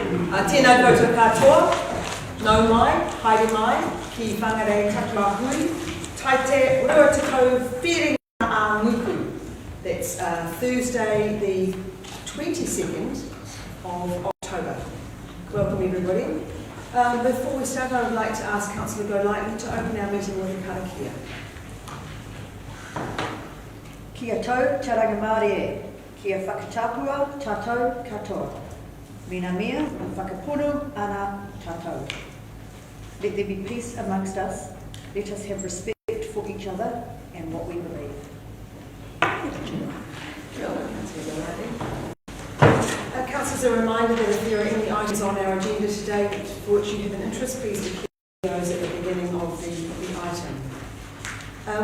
Tēnā koutou katoa, nau mai, haere mai, ki Whangarei District tai te rua takau whiringa a muku. That's Thursday the 22nd of October. Welcome everybody. Before we start, I would like to ask Councillor Golightly to open our meeting with a karakia. Kia tau, te rangamare e. Kia whakatapua, tātou katoa. Mina mea, whakapono, ana tātou. Let there be peace amongst us. Let us have respect for each other and what we believe. Councillors, a reminder that if there are any items on our agenda today for which you have an interest, please declare those at the beginning of the item.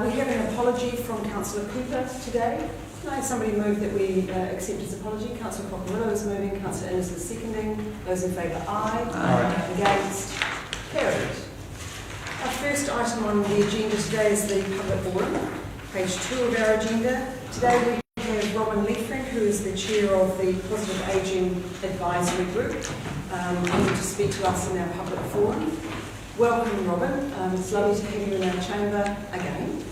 We have an apology from Councillor Cooper today. Can I have somebody move that we accept his apology? Councillor Cocorillo is moving, Councillor Innes is seconding. Those in favour, aye. Aye. Against? Carried. Our first item on the agenda today is the public forum, page 2 of our agenda. Today we have Robin Leefriend, who is the chair of the Positive Ageing Advisory Group, here to speak to us in our public forum. Welcome, Robin. It's lovely to have you in our chamber again.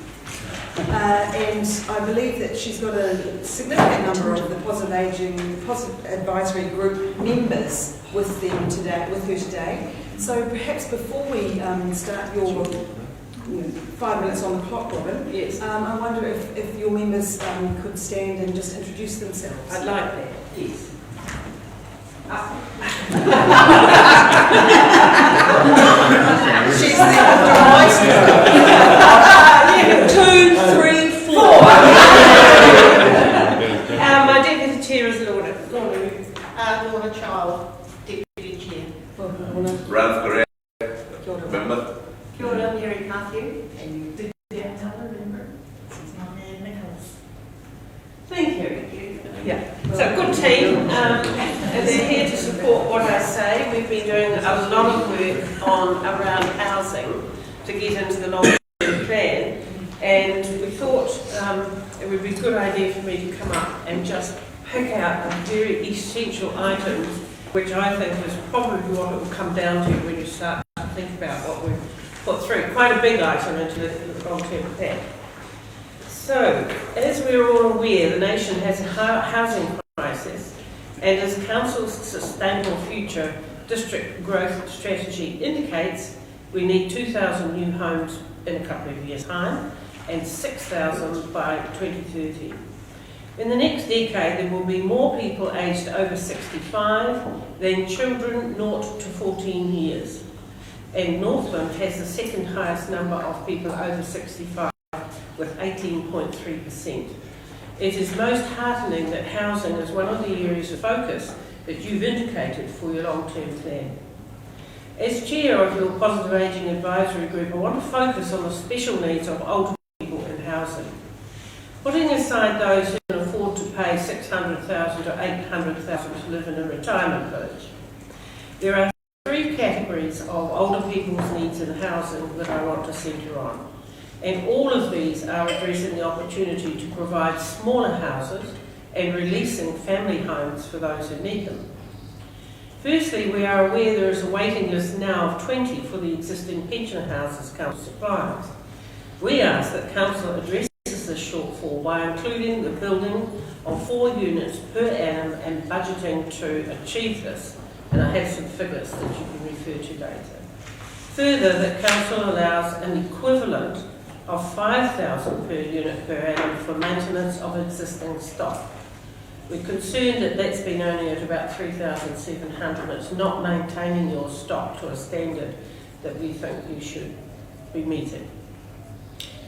And I believe that she's got a significant number of the Positive Advisory Group members with her today. So perhaps before we start your 5 minutes on the clock, Robin, yes. I wonder if your members could stand and just introduce themselves. I'd like that, yes. She's the Yeah, 2, 3, 4. My deputy chair is Lorna. Lorna Child, deputy chair. Ralph Gray, member. Kia ora, Mary Matthew, and you did another member. This is my man Nicholas. Thank you. Yeah, so good team. And they're here to support what I say. We've been doing a lot of work around housing to get into the long-term plan, and we thought it would be a good idea for me to come up and just pick out a very essential item, which I think is probably what it will come down to when you start to think about what we've put through. Quite a big item into the long-term plan. So, as we're all aware, the nation has a housing crisis, and as Council's Sustainable Future District Growth Strategy indicates, we need 2,000 new homes in a couple of years' time, and 6,000 by 2030. In the next decade, there will be more people aged over 65 than children 0 to 14 years. And Northland has the second highest number of people over 65, with 18.3%. It is most heartening that housing is one of the areas of focus that you've indicated for your long-term plan. As chair of your Positive Ageing Advisory Group, I want to focus on the special needs of older people in housing. Putting aside those who can afford to pay $600,000 to $800,000 to live in a retirement village, there are 3 categories of older people's needs in housing that I want to centre on. And all of these are addressing the opportunity to provide smaller houses and releasing family homes for those who need them. Firstly, we are aware there is a waiting list now of 20 for the existing pension houses Council supplies. We ask that Council addresses this shortfall by including the building of 4 units per annum and budgeting to achieve this. And I have some figures that you can refer to later. Further, that Council allows an equivalent of 5,000 per unit per annum for maintenance of existing stock. We're concerned that that's been only at about 3,700. It's not maintaining your stock to a standard that we think you should be meeting.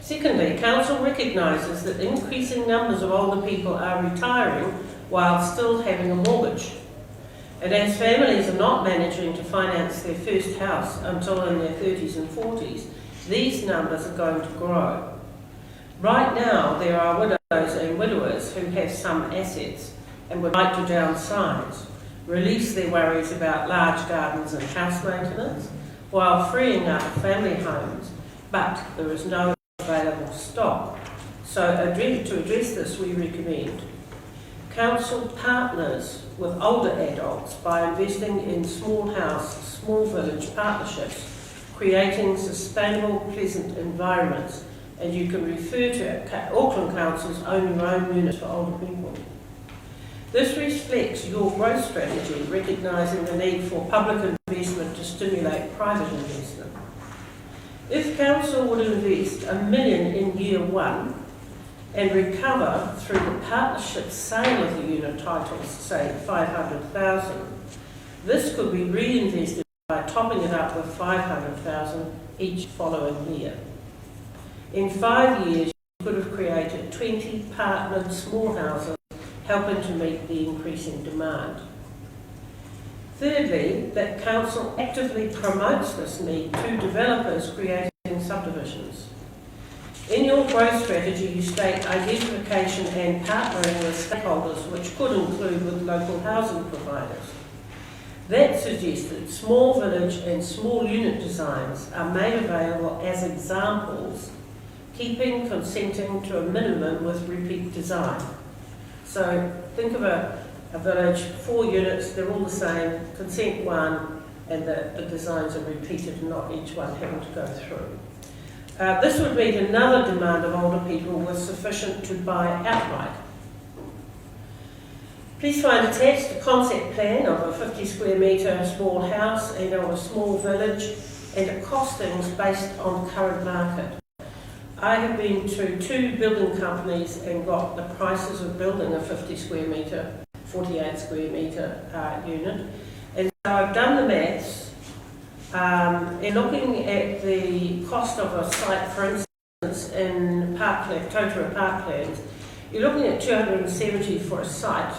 Secondly, Council recognises that increasing numbers of older people are retiring while still having a mortgage. And as families are not managing to finance their first house until in their 30s and 40s, these numbers are going to grow. Right now, there are widows and widowers who have some assets and would like to downsize, release their worries about large gardens and house maintenance, while freeing up family homes, but there is no available stock. So to address this, we recommend council partners with older adults by investing in small house, small village partnerships, creating sustainable, pleasant environments, and you can refer to Auckland Council's Own Your Own unit for older people. This reflects your growth strategy, recognising the need for public investment to stimulate private investment. If council would invest $1 million in year one and recover through the partnership sale of the unit titles, say $500,000, this could be reinvested by topping it up with $500,000 each following year. In 5 years, you could have created 20 partnered small houses, helping to meet the increasing demand. Thirdly, that council actively promotes this need to developers creating subdivisions. In your growth strategy, you state identification and partnering with stakeholders, which could include with local housing providers. That suggested small village and small unit designs are made available as examples, keeping consenting to a minimum with repeat design. So think of a village, 4 units, they're all the same, consent 1, and the designs are repeated, not each one having to go through. This would meet another demand of older people with sufficient to buy outright. Please find attached a concept plan of a 50 square metre small house and of a small village and a costings based on current market. I have been to 2 building companies and got the prices of building a 50 square metre, 48 square metre unit. And so I've done the maths, and looking at the cost of a site, for instance, in Totara Parklands, you're looking at $270 for a site.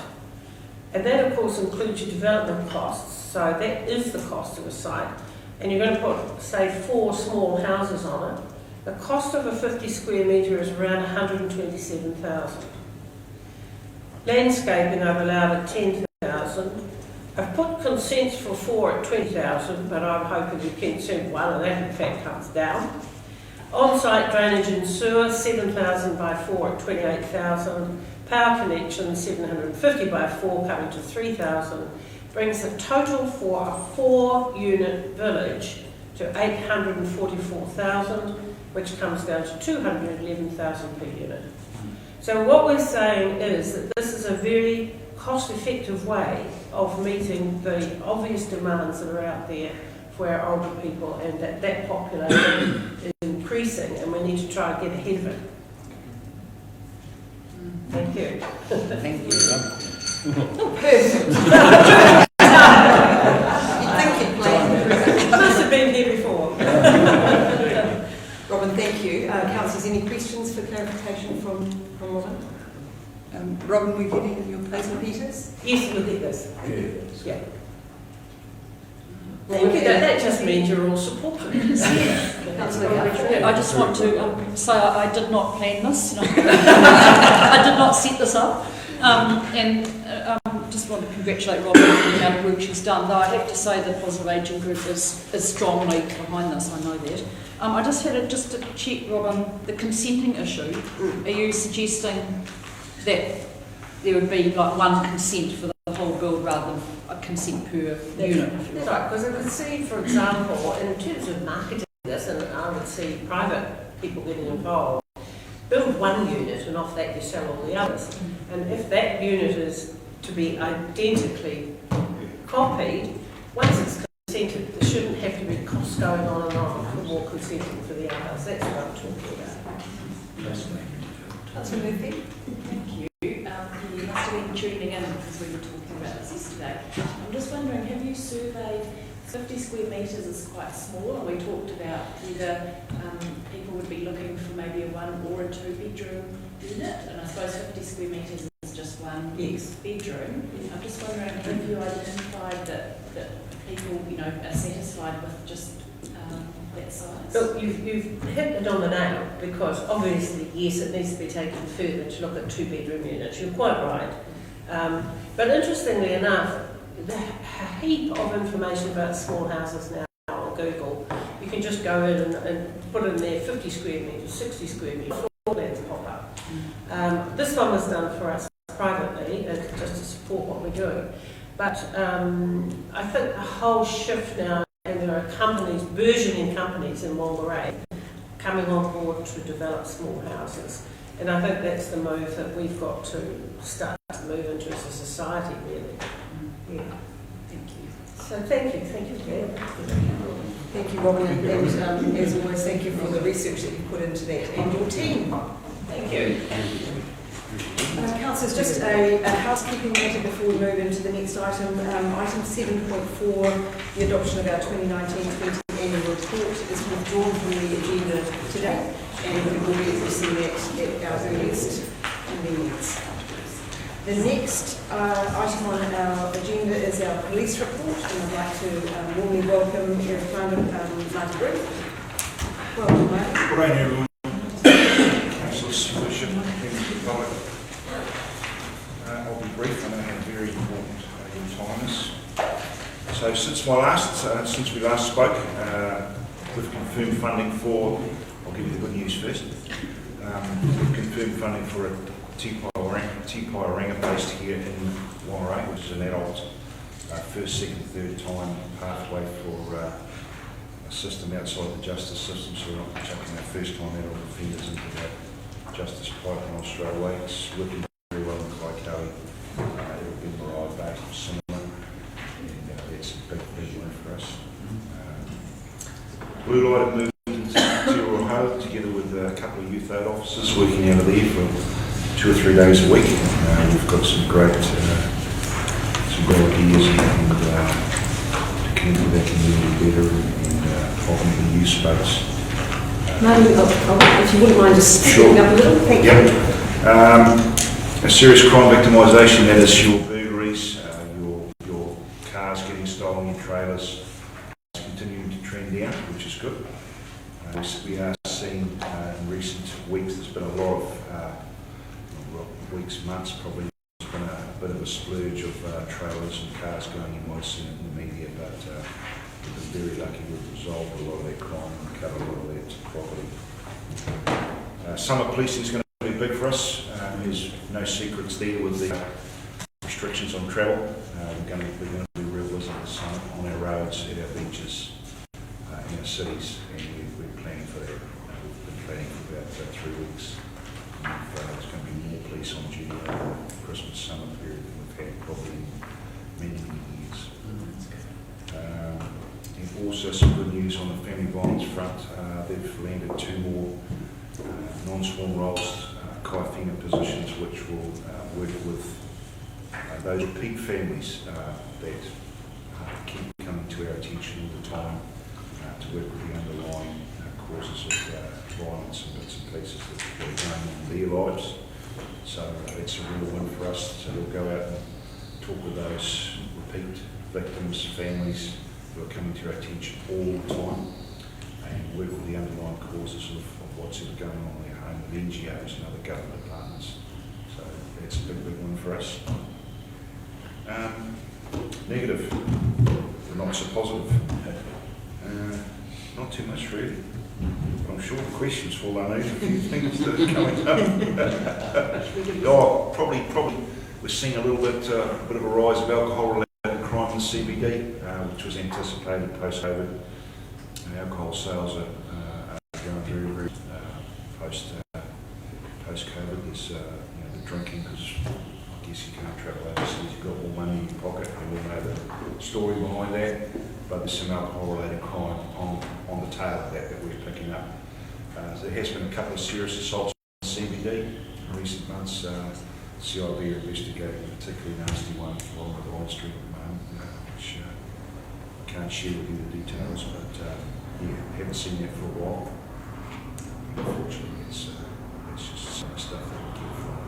And that, of course, includes your development costs. So that is the cost of a site. And you're going to put, say, 4 small houses on it. The cost of a 50 square metre is around $127,000. Landscaping I've allowed at $10,000. I've put consents for 4 at $20,000, but I'm hoping you consent 1, and that in fact comes down. On-site drainage and sewer, 7,000 by 4 at $28,000. Power connection, 750 by 4 coming to 3,000. Brings the total for a 4-unit village to 844,000, which comes down to 211,000 per unit. So what we're saying is that this is a very cost-effective way of meeting the obvious demands that are out there for our older people, and that population is increasing, and we need to try and get ahead of it. Thank you. Thank you. Perfect. You'd think you'd planned. Must have been here before. Robin, thank you. Councillors, any questions for clarification from Robin? Robin, we're getting your Councillor Peters? Yes, look at this. Yeah. Thank you. That just means you're all supportive. I just want to say I did not plan this. I did not set this up. And just want to congratulate Robin on the amount of work she's done. Though I have to say the Positive Ageing Group is strongly behind this, I know that. I just had to check, Robin, the consenting issue. Are you suggesting that there would be like one consent for the whole build rather than a consent per unit? That's right, because I could see, for example, in terms of marketing this, and I would see private people getting involved, build 1 unit and off that you sell all the others. And if that unit is to be identically copied, once it's consented, there shouldn't have to be costs going on and on for more consenting for the others. That's what I'm talking about. Councillor Murphy? Thank you. You must have been tuning in because we were talking about this yesterday. I'm just wondering, have you surveyed 50 square metres is quite small, and we talked about whether people would be looking for maybe a 1 or a 2 bedroom unit, and I suppose 50 square metres is just 1 bedroom. I'm just wondering, have you identified that people, are satisfied with just that size? Look, you've hit it on the nail, because obviously, yes, it needs to be taken further to look at 2-bedroom units. You're quite right. But interestingly enough, the heap of information about small houses now on Google, you can just go in and put in there 50 square metres, 60 square metres, floor plans pop up. This one was done for us privately, just to support what we're doing. But I think the whole shift now, and there are companies, burgeoning companies in Whangarei, coming on board to develop small houses. And I think that's the move that we've got to start to move into as a society, really. Yeah. Thank you. So thank you, Claire. Thank you, Robin, and as always, thank you for the research that you put into that and your team. Thank you. Councillors, just a housekeeping matter before we move into the next item. Item 7.4, the adoption of our 2019-20 annual report is withdrawn from the agenda today, and we will be addressing that at our earliest convenience. The next item on our agenda is our police report, and I'd like to warmly welcome Eric London, Martin Group. Welcome, mate. Good evening, everyone. Councillors, Bishop, members of the public. I'll be brief. I know how very important your time is. So, since we last spoke, we've confirmed funding for. I'll give you the good news first. We've confirmed funding for a Tipairanga based here in Whangarei, which is an adult first, second, third time pathway for a system outside the justice system, so we're not chucking our first time adult offenders into that justice pipeline straight away. It's working very well in Kaikoui. It'll be Mariah based similar, and it's a big win for us. Blue Light have moved into Te Roho together with a couple of youth aid officers working out of there for 2 or 3 days a week. We've got some great ideas and to connect with our community better and often the youth space. Martin, if you wouldn't mind just speaking up a little, thank you. A serious crime victimisation, that is your burglaries, your cars getting stolen, your trailers, continuing to trend down, which is good. We are seeing in recent weeks, there's been a lot of weeks, months probably, there's been a bit of a splurge of trailers and cars going in. I've seen it in the media, but we've been very lucky we've resolved a lot of that crime and recovered a lot of that property. Summer policing is going to be big for us. There's no secrets there with the restrictions on travel. We're going to be real busy this summer on our roads, at our beaches, in our cities, and we're planning for that. We've been planning for about 3 weeks. There's going to be more police on duty over the Christmas summer period than we've had probably in many years. And also some good news on the family violence front. They've landed 2 more non-sworn roles, Kaifina positions, which will work with those repeat families that keep coming to our attention all the time to work with the underlying causes of violence and bits and pieces that are going on in their lives. So it's a real win for us. So we'll go out and talk with those repeat victims, families who are coming to our attention all the time, and work with the underlying causes of what's ever going on in their home with NGOs and other government departments. So it's a big win for us. Negative, but not so positive. Not too much really. But I'm sure the questions fall underneath a few things that are coming up. Probably we're seeing a little bit of a rise of alcohol-related crime in the CBD, which was anticipated post-COVID. Alcohol sales are going very post-COVID. There's the drinking, because I guess you can't travel overseas. You've got more money in your pocket, and we know the story behind that. But there's some alcohol-related crime on the tail of that we're picking up. There has been a couple of serious assaults on CBD in recent months. CIB are investigating a particularly nasty one along the Vine Street at the moment, which I can't share with you the details, but haven't seen that for a while. Unfortunately, it's just some stuff that we get from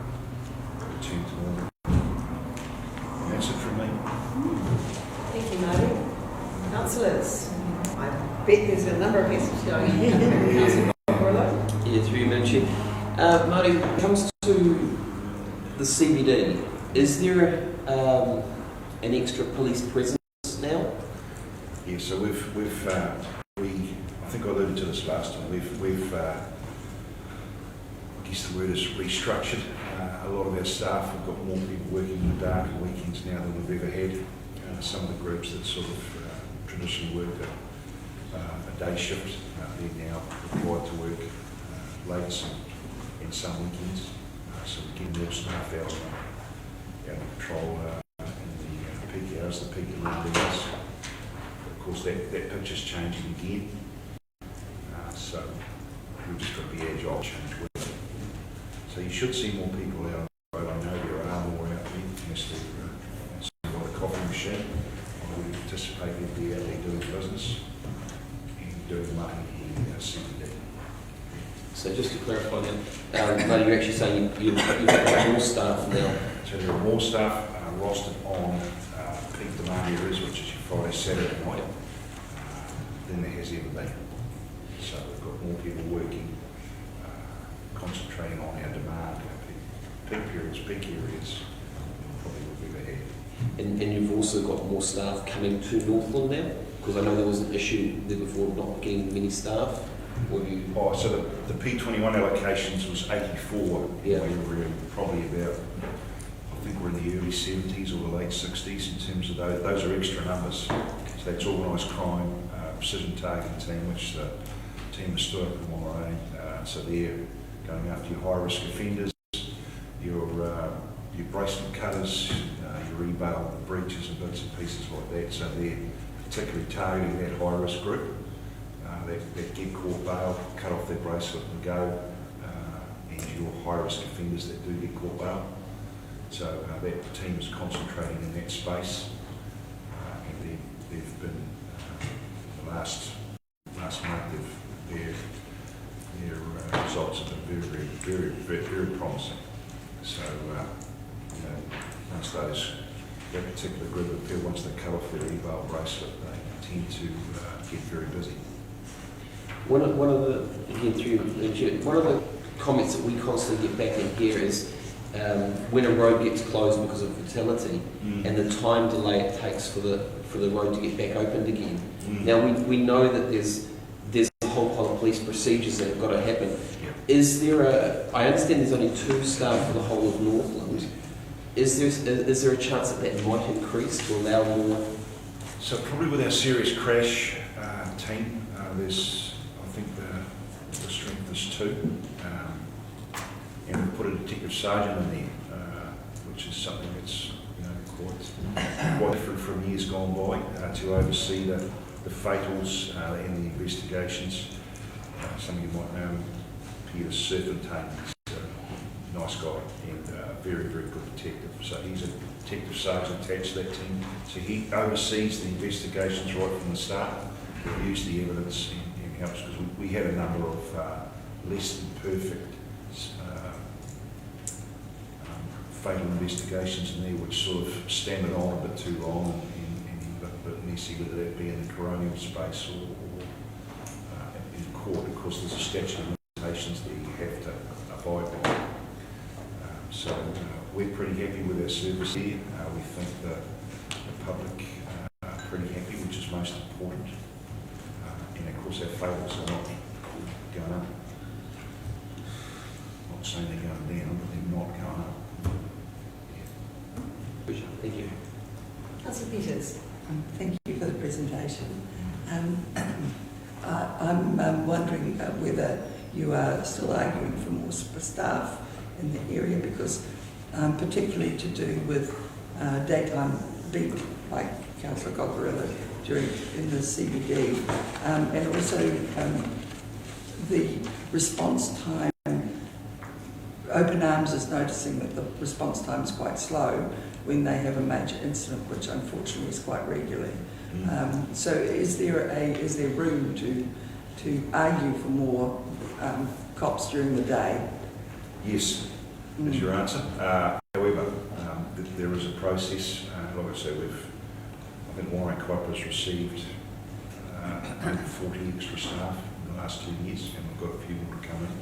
return to normal. And that's it from me. Thank you, Marty. Councillors, I bet there's a number of messages going. Councillor Whangarei. Yeah, through you, Madam Chair. Marty, when it comes to the CBD, is there an extra police presence now? Yeah, so we've I think I alluded to this last time. We've guess the word is restructured. A lot of our staff, we've got more people working in the dark and weekends now than we've ever had. Some of the groups that sort of traditionally work a day shift, they're now required to work late and some weekends. So we're getting more staff out on patrol in the peak hours, the peak 11 hours. Of course, that picture's changing again. So we've just got to be agile and change with it. So you should see more people out on the road. I know there are more out there. Yes, there's a coffee machine. I would anticipate they'd be out there doing business and doing money in CBD. So just to clarify then, Marty, you're actually saying you've got more staff now? So there are more staff rostered on peak demand areas, which is your Friday, Saturday night, than there has ever been. So we've got more people working, concentrating on our demand, peak periods, peak areas, probably what we've ever had. And you've also got more staff coming to Northland now? Because I know there was an issue there before not getting many staff. Or you... Oh, so the P21 allocations was 84. Yeah. We were probably about, I think we're in the early 70s or the late 60s in terms of those. Those are extra numbers. So that's organised crime, precision targeting team, which the team has stood up in Whangarei. So they're going after your high-risk offenders, your bracelet cutters, your e-bail breaches and bits and pieces like that. So they're particularly targeting that high-risk group. That get caught bail, cut off their bracelet and go, and your high-risk offenders that do get caught bail. So that team is concentrating in that space, and they've been, the last month, their results have been very promising. So, once that particular group of people, once they cut off their e-bail bracelet, they tend to get very busy. One of the comments that we constantly get back in here is when a road gets closed because of fatality and the time delay it takes for the road to get back opened again. Now we know that there's a whole pile of police procedures that have got to happen. Is there I understand there's only 2 staff for the whole of Northland. Is there a chance that might increase to allow more? So probably with our serious crash team, I think the strength is 2, and we put a detective sergeant in there, which is something that's quite different from years gone by, to oversee the fatals and the investigations. Some of you might know Peter Serpentine. He's a nice guy and very good detective. So he's a detective sergeant attached to that team. So he oversees the investigations right from the start, reviews the evidence and helps, because we had a number of less than perfect fatal investigations in there, which sort of stammered on a bit too long and a bit messy, whether that be in the coronial space or in court. Of course, there's a statute of limitations that you have to abide by. So we're pretty happy with our service here. We think that the public are pretty happy, which is most important. And of course, our fatals are not going up. I'm not saying they're going down, but they're not going up. Thank you. Councillor Peters. Thank you for the presentation. I'm wondering whether you are still arguing for more staff in the area, because particularly to do with daytime beat, like Councillor Cockerilla in the CBD, and also the response time. Open Arms is noticing that the response time is quite slow when they have a major incident, which unfortunately is quite regularly. So is there room to argue for more cops during the day? Yes, is your answer. However, there is a process. Like I said, I think Whangarei Co-op has received 40 extra staff in the last 2 years, and we've got a few more to come in.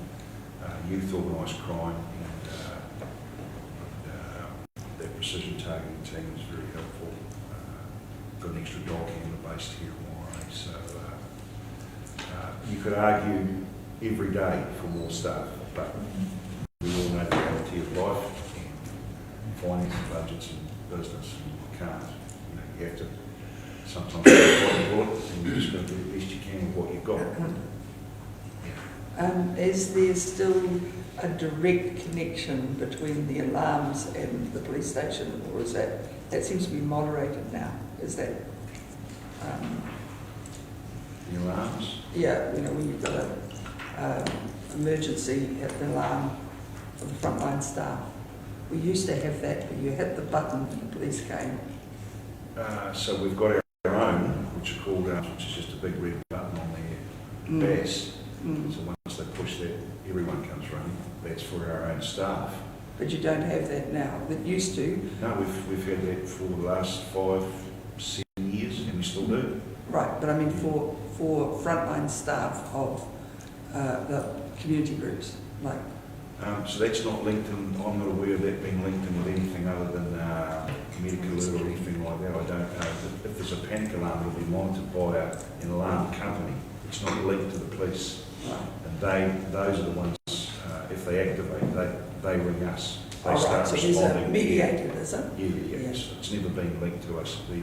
Youth organised crime and that precision targeting team is very helpful. Got an extra dog handler based here in Whangarei, so you could argue every day for more staff, but sometimes you what you want, and you've just got to do the best you can with what you've got. Is there still a direct connection between the alarms and the police station, or is that seems to be moderated now? Is that The alarms. yeah? You know, when you've got a emergency at the alarm for the frontline staff. We used to have that where you hit the button and the police came. So we've got our own, which are called, which is just a big red button on their base. So once they push that, everyone comes running. That's for our own staff. But you don't have that now. That used to. No, we've had that for the last 5-7 years, and we still do. Right, but I mean for frontline staff of the community groups, like. So that's not linked in, I'm not aware of that being linked in with anything other than medical alert or anything like that. I don't know. If there's a panic alarm, it'll be monitored by an alarm company. It's not linked to the police. Right. And those are the ones, if they activate, they ring us. They All right, start so there's a responding. mediator, is it? Yeah. It's never been linked to us. The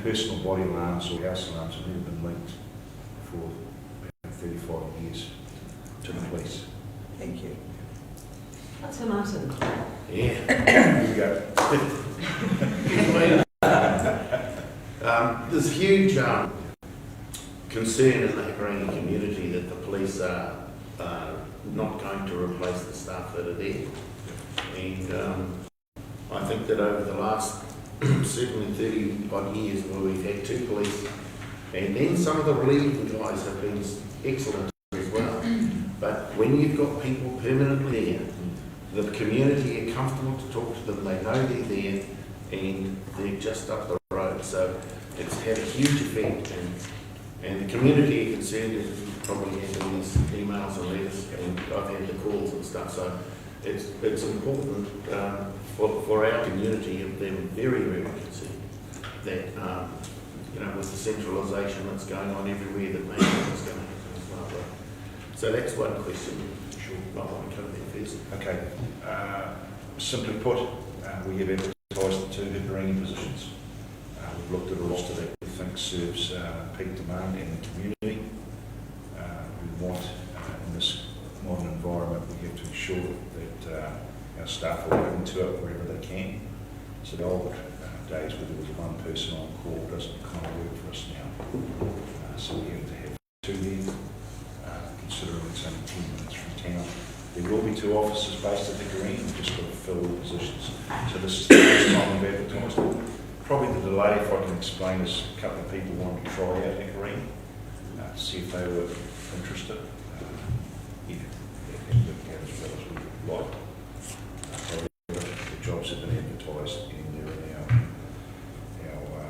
personal body alarms or house alarms have never been linked for about 35 years to the police. Thank you. Councillor Martin. Yeah. Here you go. There's huge concern in the Whangarei community that the police are not going to replace the staff that are there. And I think that over the last certainly 30 odd years where we've had 2 police, and then some of the relieving guys have been excellent as well. But when you've got people permanently there, the community are comfortable to talk to them, they know they're there, and they're just up the road. So it's had a huge effect, and the community are concerned, as you probably had in these emails and letters, and I've had the calls and stuff. So it's important for our community, and they're very, very concerned that you know, with the centralisation that's going on everywhere, that maybe it's going to happen as well. So that's one question. Sure, I want to come there first. Okay. Simply put, we have advertised the 2 Whangarei positions. We've looked at a roster that we think serves peak demand in the community. We want, in this modern environment, we have to ensure that our staff are open to it wherever they can. So the old days where there was 1 person on call doesn't kind of work for us now. So we have to have 2 there, considering it's only 10 minutes from town. There will be 2 officers based at Whangarei, and we've just got to fill the positions. So this is the first time we've advertised it. Probably the delay, if I can explain, is a couple of people wanted to try out Whangarei, to see if they were interested. It worked out as well as we would like. The jobs have been advertised, and they're in our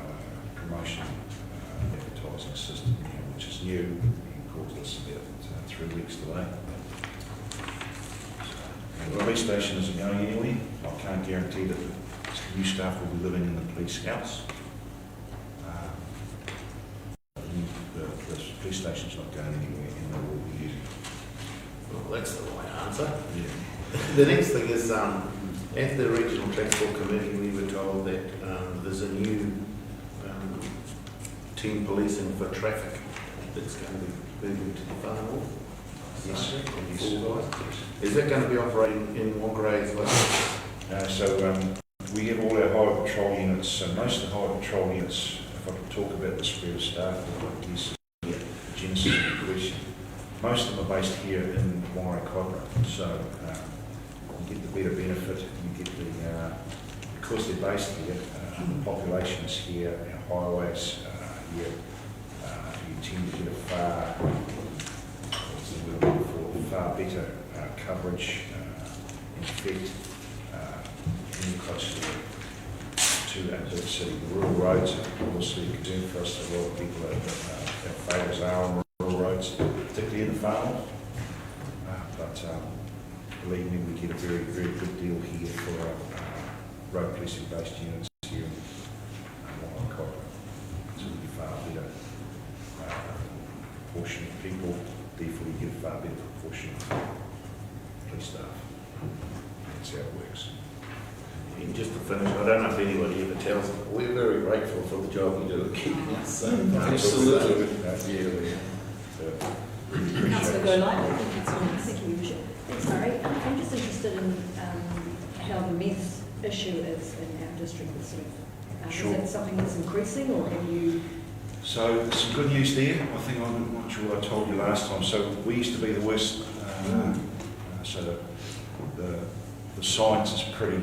promotion advertising system, which is new. It caused us about 3 weeks delay. The police station isn't going anywhere. I can't guarantee that the new staff will be living in the police house. The police station's not going anywhere, and they will be using it. Well, that's the right answer. Yeah. The next thing is, at the Regional Transport Committee, we were told that there's a new team policing for traffic that's going to be moving to the far north. Yes. Is that going to be operating in Whangarei as well? We have all our highway patrol units, so most of the highway patrol units, if I could talk about the spread of staff, I guess the genesis of the question, most of them are based here in Whangarei, so you get the better benefit, you get the, because they're based here, the population is here, our highways here, you tend to get a far better coverage, in effect, close to our big city. The rural roads are obviously a concern for us. A lot of people have favours are on rural roads, particularly in the far north. But believe me, we get a very, very good deal here for our road policing based units here in Whangarei. So we get far better proportion of people, therefore we get a far better proportion of police staff. That's how it works. And just to finish, I don't know if anybody ever tells us, but we're very grateful for the job you do at keeping us safe. Absolutely. Councillor Golightly. Thank you, Bishop. Thanks, Murray. I'm just interested in how the meth issue is in our district. Sure. Is that something that's increasing, or have you? So there's some good news there. I think I'm not sure what I told you last time. So we used to be the worst. So the science is pretty.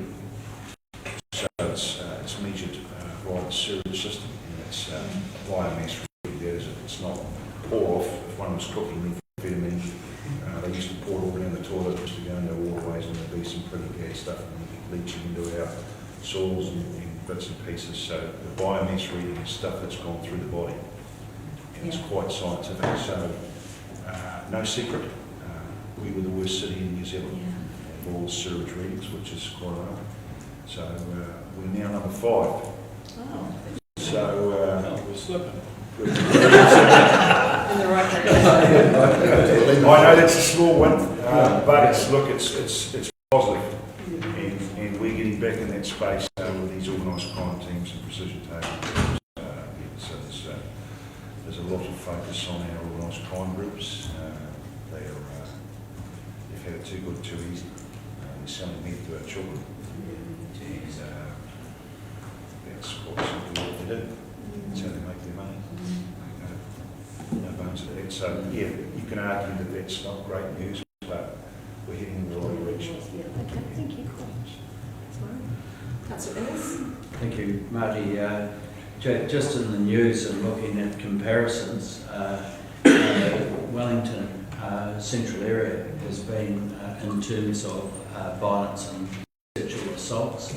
So it's measured via the sewage system, and it's biomass really. That is, it's not pour off. If one was cooking methamphetamine, they used to pour it all down the toilet, used to go into waterways, and there'd be some pretty bad stuff leaching into our soils and bits and pieces. So the biomass reading is stuff that's gone through the body, and it's quite scientific. So no secret, we were the worst city in New Zealand for all sewage readings, which is quite a lot. So we're now number 5. Oh. So we're slipping. In the right direction. I know that's a small one, but it's positive, and we're getting back in that space with these organised crime teams and precision targeting. So there's a lot of focus on our organised crime groups. They've had it too good, too easy. They're selling meth to our children, and that's quite simply what they do. That's how they make their money. No bones of that. So yeah, you can argue that that's not great news, but we're heading in the right direction. Okay, thank you. Councillor Innes. Thank you, Marty. Just in the news and looking at comparisons, Wellington central area has been in terms of violence and sexual assaults,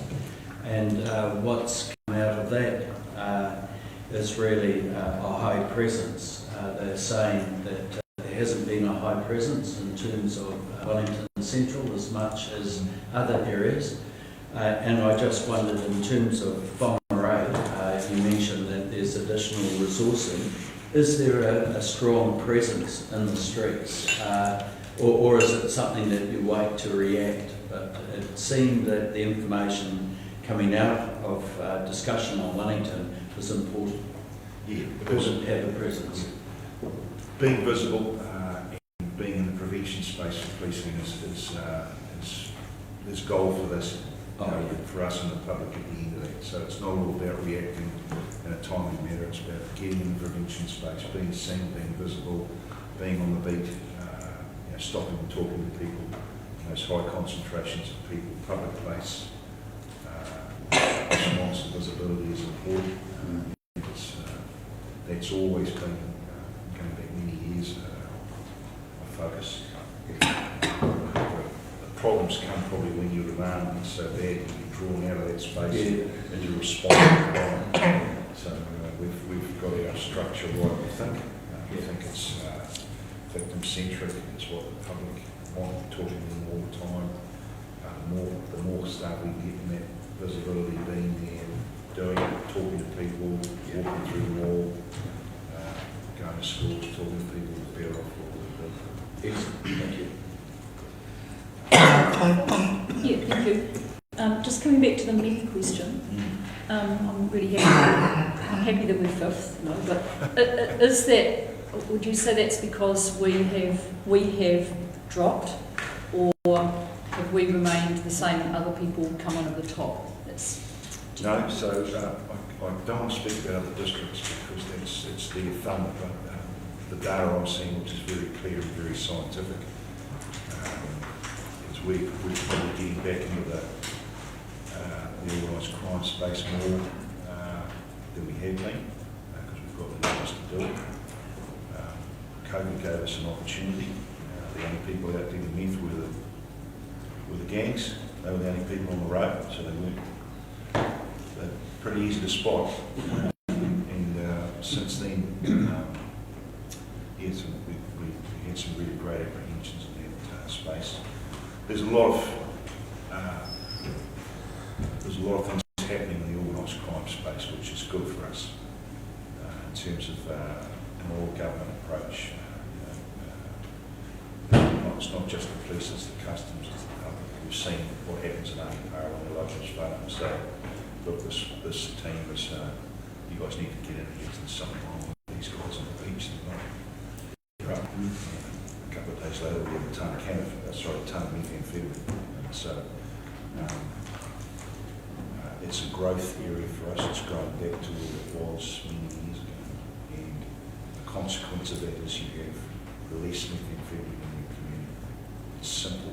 and what's come out of that is really a high presence. They're saying that there hasn't been a high presence in terms of Wellington Central as much as other areas. And I just wondered, in terms of Whangarei, you mentioned that there's additional resourcing. Is there a strong presence in the streets, or is it something that you wait to react? But it seemed that the information coming out of discussion on Wellington was important. Yeah, Because it had a presence. being visible and being in the prevention space for policing is goal for this, for us and the public at the end of that. So it's not all about reacting in a timely manner, it's about getting in the prevention space, being seen, being visible, being on the beat, stopping and talking to people, those high concentrations of people, public place, response and visibility is important. That's always been, going back many years, a focus. The problems come probably when your demand is so bad, you're drawn out of that space and you respond to the crime. So we've got our structure right, we think. We think it's victim-centric, it's what the public want, talking to them all the time. The more stuff we get in that visibility, being there, doing it, talking to people, walking through the wall, going to schools, talking to people, the better off we'll be. Excellent, thank you. Yeah, thank you. Just coming back to the meth question, I'm really happy. I'm happy that we're 5th, no, but is that? Would you say that's because we have dropped, or have we remained the same and other people come on at the top? No, so I don't want to speak about other districts because it's their thumb, but the data I'm seeing, which is very clear and very scientific, is we're probably getting back into the organised crime space more than we have been, because we've got the numbers to do it. COVID gave us an opportunity. The only people out there with meth were the gangs. They were the only people on the road, so they weren't. They're pretty easy to spot. And since then, we had some really great apprehensions in that space. There's a lot of things happening in the organised crime space, which is good for us in terms of an all-government approach. It's not just the police, it's the customs, it's the public, we've seen what happens in Arthur when the locals fail. So, look, this team is, you guys need to get in here. There's something wrong with these guys on the beach. They're up. A couple of days later, we have a ton of methamphetamine. So, it's a growth area for us. It's growing back to where it was many years ago. And the consequence of that is you have less methamphetamine in your community. It's simple.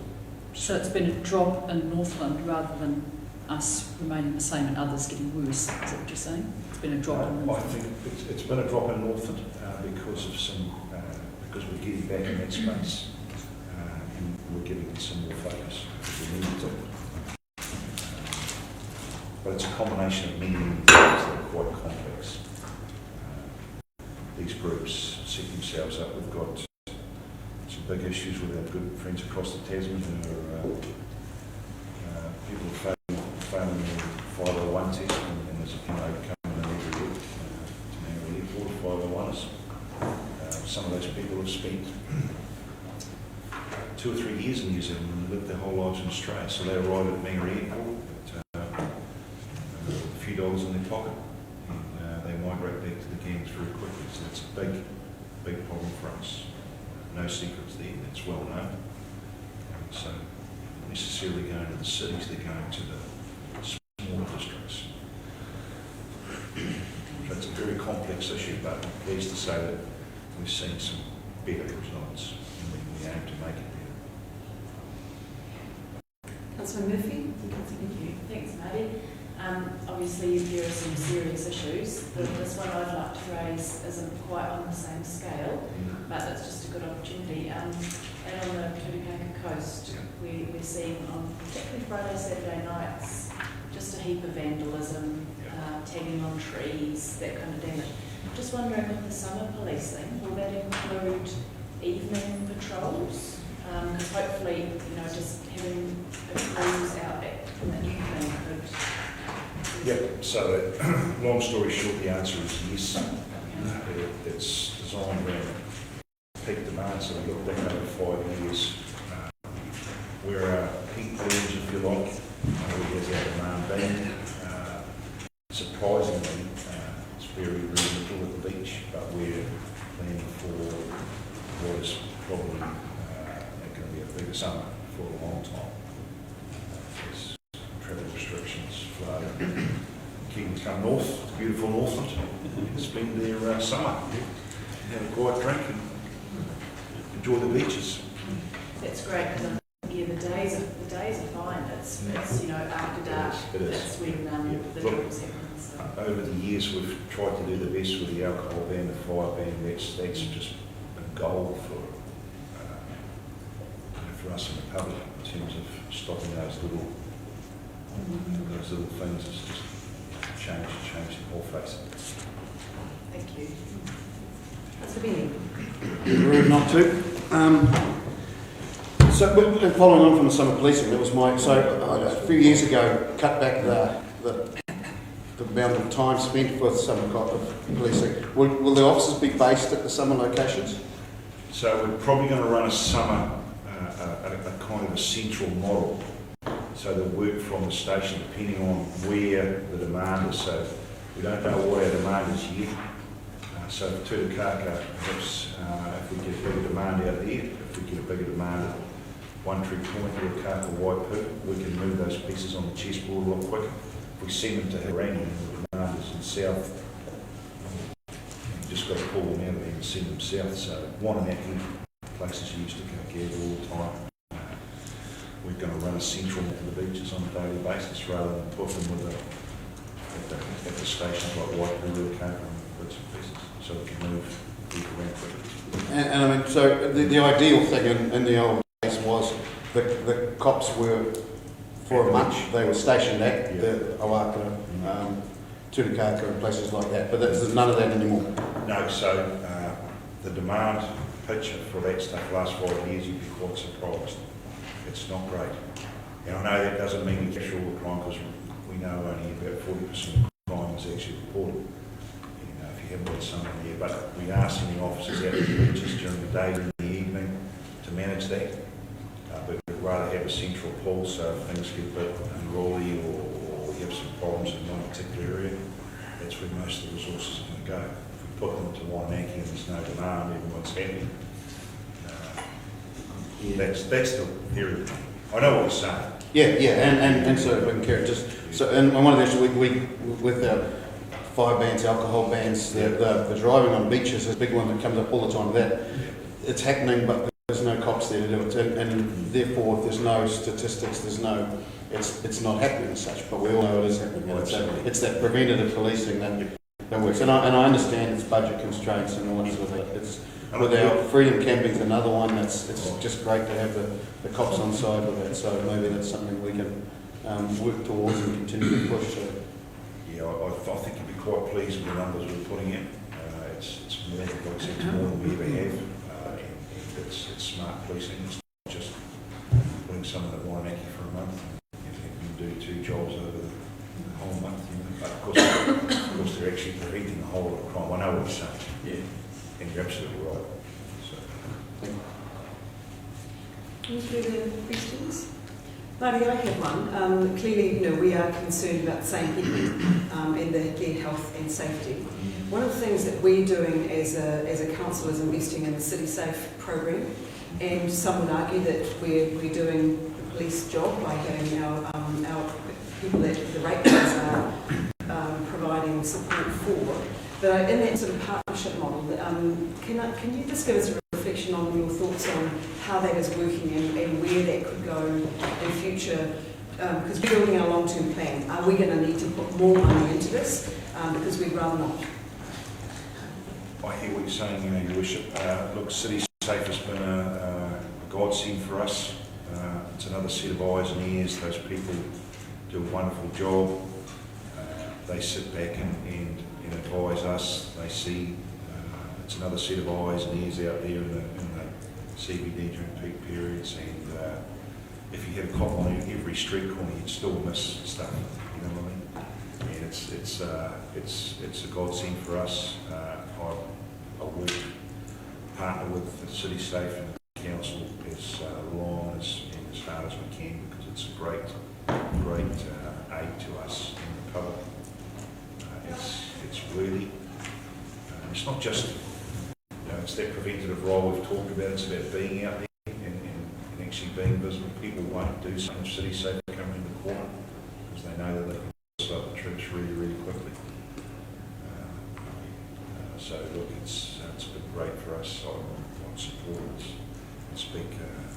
So it's been a drop in Northland rather than us remaining the same and others getting worse. Is that what you're saying? It's been a drop in I Northland. think it's been a drop in Northland because of because we're getting back in that space and we're giving it some more focus. We need to. But it's a combination of many things that are quite complex. These groups set themselves up. We've got some big issues with our good friends across the Tasman who are people failing their 501 test, and there's a few coming in every week to Whangarei Airport, 501ers. Some of those people have spent 2 or 3 years in New Zealand and lived their whole lives in Australia, so they arrive at Whangarei Airport with a few dollars in their pocket, and they migrate back to the gangs very quickly. So it's a big problem for us. No secrets there, it's well known. So not necessarily going to the cities, they're going to the smaller districts. So it's a very complex issue, but I'm pleased to say that we've seen some better results, and we aim to make it better. Councillor Murphy? Thank you. Thanks, Marty. Obviously, there are some serious issues. This one I'd like to raise isn't quite on the same scale, but it's just a good opportunity. And on the Tutukaka coast, we're seeing on particularly Friday, Saturday nights, just a heap of vandalism, tagging on trees, that kind of damage. Just wondering, with the summer policing, will that include evening patrols? Because hopefully, just having a cruise out in the evening could... Yep, so long story short, the answer is yes. It's designed around peak demand, so we look back over 5 years. Where our peak periods, if you like, where's our demand been? Surprisingly, it's very little at the beach, but we're planning for what is probably going to be a bigger summer for a long time. There's travel restrictions, flood. Kiwis come north, to beautiful Northland, spend their summer, have a quiet drink and enjoy the beaches. That's great, because the days are fine. It's after dark. It is. That's when the troubles happen. So. Over the years, we've tried to do the best with the alcohol ban, the fire ban. That's just a goal for us in the public in terms of stopping those little things. It's just change the whole face. Thank you. Councillor Benny? Rude not to. So, following on from the summer policing, that was a few years ago, cut back the amount of time spent with summer policing. Will the officers be based at the summer locations? So we're probably going to run a summer, a kind of a central model. So they'll work from the station depending on where the demand is. So we don't know what our demand is yet. So for Tutukaka, perhaps if we get a bigger demand out there, if we get a bigger demand at One Tree Point or Kaka Waipu, we can move those pieces on the chessboard a lot quicker. If we send them to Harangi and the demand is in south, you've just got to pull them out of there and send them south. So Whangarei, places you used to go get all the time. We're going to run a central to the beaches on a daily basis rather than put them with at the stations like Waipu, Kaka and bits and pieces, so we can move people around quickly. And I mean, so the ideal thing in the old days was the cops were, for a month, they were stationed at the Awakara, Tutukaka and places like that, but there's none of that anymore. No, so the demand picture for that stuff last 5 years, you'd be quite surprised. It's not great. And I know that doesn't mean we capture all the crime, because we know only about 40% of crime is actually reported. If you haven't got someone there, but we are sending officers out to the beaches during the day and the evening to manage that. But we'd rather have a central pool, so if things get a bit unruly or you have some problems in one particular area, that's where most of the resources are going to go. If we put them to Whangarei and there's no demand, everyone's happy. That's the area. I know what you're saying. And so if I can carry it, just so and one of the issues we with the fire bans, alcohol bans, the driving on beaches is a big one that comes up all the time. That it's happening, but there's no cops there to do it, and therefore if there's no statistics, it's not happening as such. But we all know it is happening. And it's that preventative policing that works. And I understand it's budget constraints and all that sort of thing. It's with our freedom camping's another one. It's just great to have the cops on side with that. So maybe that's something we can work towards and continue to push. Yeah, I think you'd be quite pleased with the numbers we're putting in. It's more, like I said, it's more than we ever have. And it's smart policing. It's not just putting someone at Whangarei for a month. You can do 2 jobs over the whole month. But of course, they're actually preventing a whole lot of crime. I know what you're saying. Yeah. And you're absolutely right. So, Any further questions? Marty, I have one. Clearly, we are concerned about the same people and their health and safety. One of the things that we're doing as a council is investing in the City Safe program, and some would argue that we're doing the police job by having our people that the ratepayers are providing support for. But in that sort of partnership model, can you just give us a reflection on your thoughts on how that is working and where that could go in future? Because we're building our long-term plan. Are we going to need to put more money into this? Because we'd rather not. I hear what you're saying, Your Worship. Look, City Safe has been a godsend for us. It's another set of eyes and ears. Those people do a wonderful job. They sit back and advise us. They see it's another set of eyes and ears out there in the CBD during peak periods. And if you had a cop on every street corner, you'd still miss stuff. You know what I mean? And it's a godsend for us. I work partner with the City Safe and the Council as long and as hard as we can, because it's a great aid to us in the public. It's worthy. It's not just, it's that preventative role we've talked about. It's about being out there and actually being visible. People won't do something City Safe coming in the corner because they know that they can start the troops really, really quickly. So look, it's been great for us. I support it and speak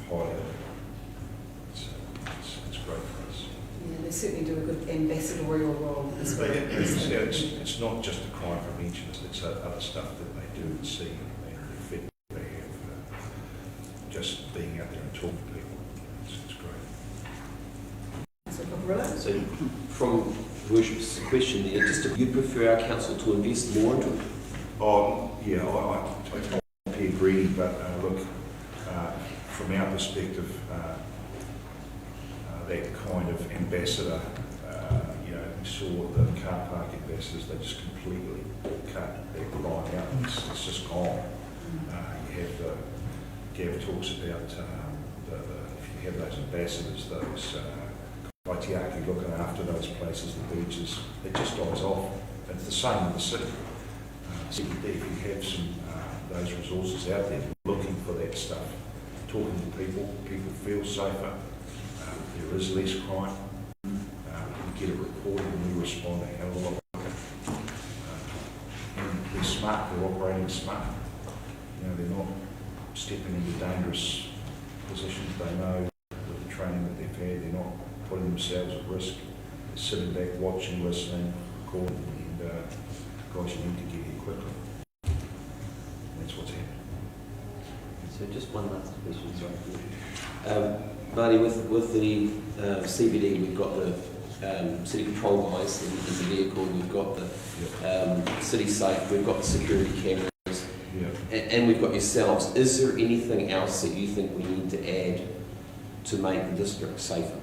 highly of it. It's great for us. Yeah, they certainly do a good ambassadorial role. It's not just a crime prevention, it's other stuff that they do and see and the effect they have. Just being out there and talking to people, it's great. So from Worship's question there, just do you prefer our council to invest more into it? Yeah, I appear greedy, but look, from our perspective, that kind of ambassador, we saw the car park ambassadors, they just completely cut their crime out. It's just gone. You have Gav talks about if you have those ambassadors, those kaitiaki looking after those places, the beaches, it just dies off. And it's the same in the city. CBD, if you have some those resources out there looking for that stuff, talking to people feel safer. There is less crime. We get a report and we respond a hell of a lot quicker. And they're smart, they're operating smart. They're not stepping into dangerous positions. They know with the training that they've had, they're not putting themselves at risk. They're sitting back, watching, listening, recording, and guys, you need to get here quickly. That's what's happening. So just one last question, sorry. Marty, with the CBD, we've got the city patrol guys in the vehicle, we've got the City Safe, we've got the security cameras, and we've got yourselves. Is there anything else that you think we need to add to make the district safer?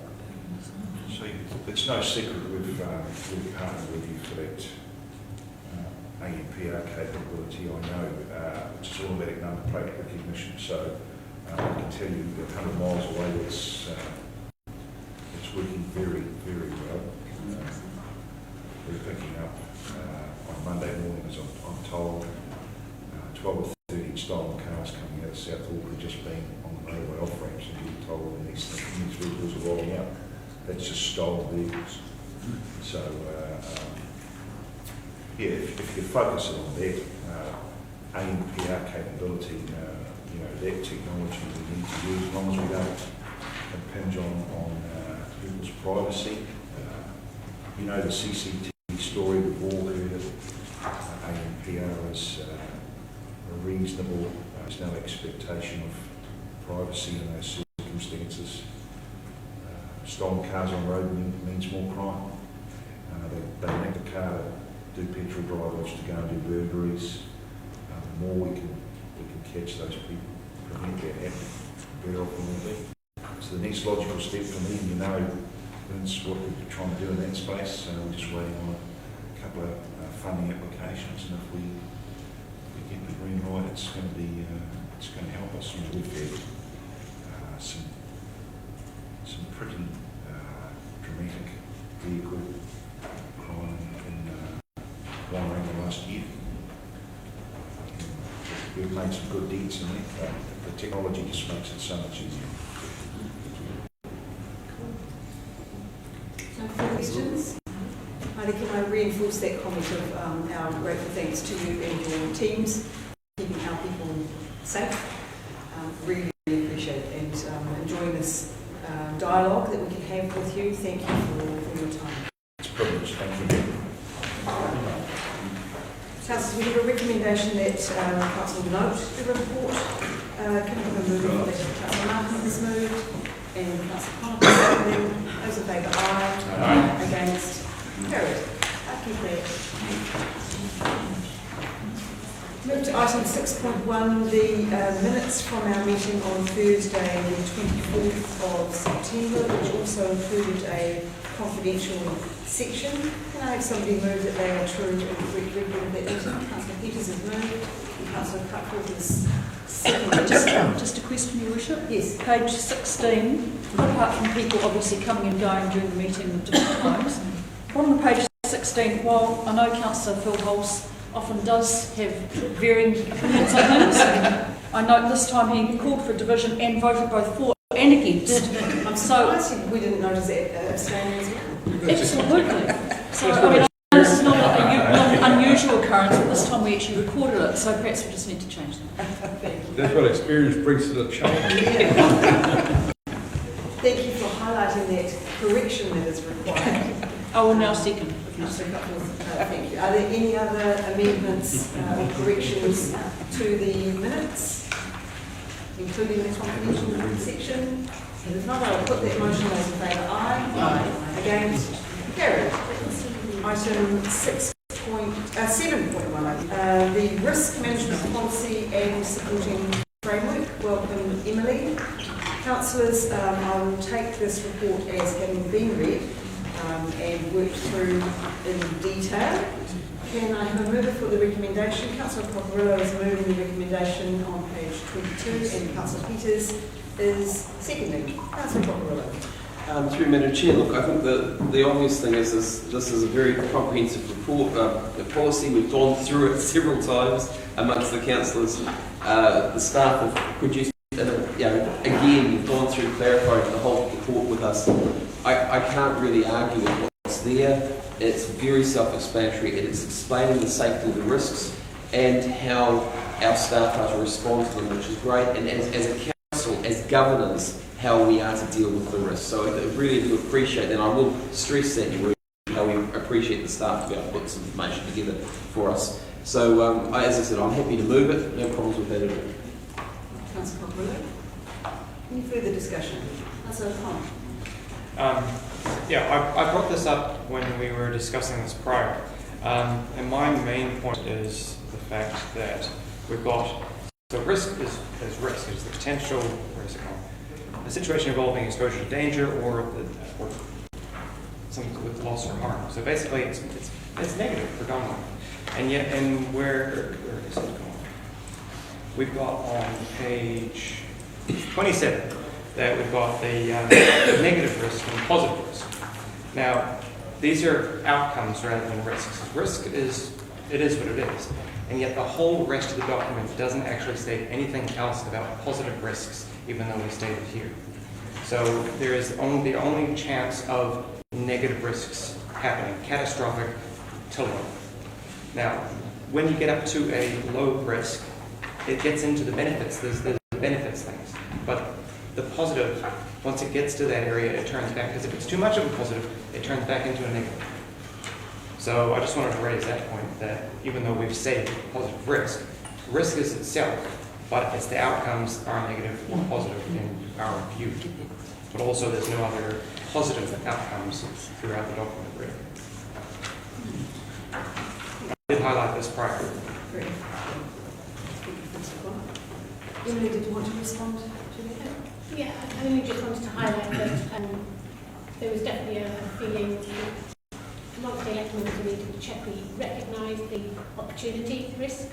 So it's no secret we've partnered with you for that ANPR capability. I know it's all about number plate recognition. So I can tell you that 100 miles away, it's working very, very well. We're picking up on Monday morning, as I'm told, 12 or 13 stolen cars coming out of South Auckland, just being on the motorway off ramps, and being told when these vehicles are rolling out. That's just stolen vehicles. So, yeah, if you focus on that, ANPR capability, that technology we need to use, as long as we don't impinge on people's privacy. The CCTV story we've all heard of. ANPR is reasonable. There's no expectation of privacy in those circumstances. Stolen cars on the road means more crime. They rent the car to do petrol drive-offs, to go and do burglaries. The more we can catch those people, prevent that happening, better off we will be. So the next logical step for me, that's what we're trying to do in that space. We're just waiting on a couple of funding applications, and if we get the green light, it's going to help us. We've had some pretty dramatic vehicle crime in Whangarei in the last year. We've made some good dents in that. The technology just makes it so much easier. No further questions? Can I reinforce that comment of our grateful thanks to you and your teams, keeping our people safe. Really, really appreciate it, and enjoying this dialogue that we can have with you. Thank you for your time. It's a privilege. Thank you. Councillors, we have a recommendation that Council note the report. Can I have a move that Councillor Martin has moved and Councillor Connor has seconded? Those in favour, aye. Aye. Against? Carried. I'll keep that. Move to item 6.1, the minutes from our meeting on Thursday, the 24th of September, which also included a confidential section. Can I have somebody move that they are true and correct record of that meeting? Councillor Peters has moved. Councillor Cutforth is seconded. Just a question, Your Worship. Yes. Page 16, apart from people obviously coming and going during the meeting at different times, bottom of page 16, while I know Councillor Phil Hulse often does have varying opinions on things, I note this time he called for division and voted both for and against. I'm surprised we didn't notice that abstaining as well. Absolutely. So, this is not an unusual occurrence, but this time we actually recorded it, so perhaps we just need to change that. That's what experience brings to the change. Thank you for highlighting that correction that is required. I will now second. Thank you. Are there any other amendments or corrections to the minutes, including the confidential section? If not, I'll put that motion. Those in favour, aye. Aye. Against? Carried. Item 7.1, the risk management policy and supporting framework. Welcome, Emily. Councillors, I will take this report as having been read and worked through in detail. Can I have a mover for the recommendation? Councillor Cockerillo is moving the recommendation on page 22 and Councillor Peters is seconding. Councillor Cockerillo. Through Madam Chair, look, I think the obvious thing is this is a very comprehensive report, a policy. We've gone through it several times amongst the councillors. The staff have produced, again, you've gone through clarifying the whole report with us. I can't really argue with what's there. It's very self-explanatory. It's explaining the safety of the risks and how our staff are to respond to them, which is great. And as a council, as governors, how we are to deal with the risks. So I really do appreciate that, and I will stress that how we appreciate the staff to be able to put some information together for us. So, as I said, I'm happy to move it. No problems with that at all. Councillor Cockerillo. Any further discussion? Councillor Connor. I brought this up when we were discussing this prior, and my main point is the fact that we've got the risk is risk, it's the potential risk, a situation involving exposure to danger or something with loss or harm. So basically, it's negative predominantly, and where is it going? We've got on page 27, that we've got the negative risk and positive risk. Now, these are outcomes rather than risks. Risk is what it is, and yet the whole rest of the document doesn't actually state anything else about positive risks, even though we state it here. So there is the only chance of negative risks happening, catastrophic to low. Now, when you get up to a low risk, it gets into the benefits. There's the benefits things. But the positive, once it gets to that area, it turns back, because if it's too much of a positive, it turns back into a negative. So I just wanted to raise that point, that even though we've stated positive risk is itself, but it's the outcomes are negative or positive in our view. But also there's no other positive outcomes throughout the document, really. I did highlight this prior. Great. Emily, did you want to respond to that? Yeah, I only just wanted to highlight that there was definitely a feeling amongst the elected committee to check we recognise the opportunity risk,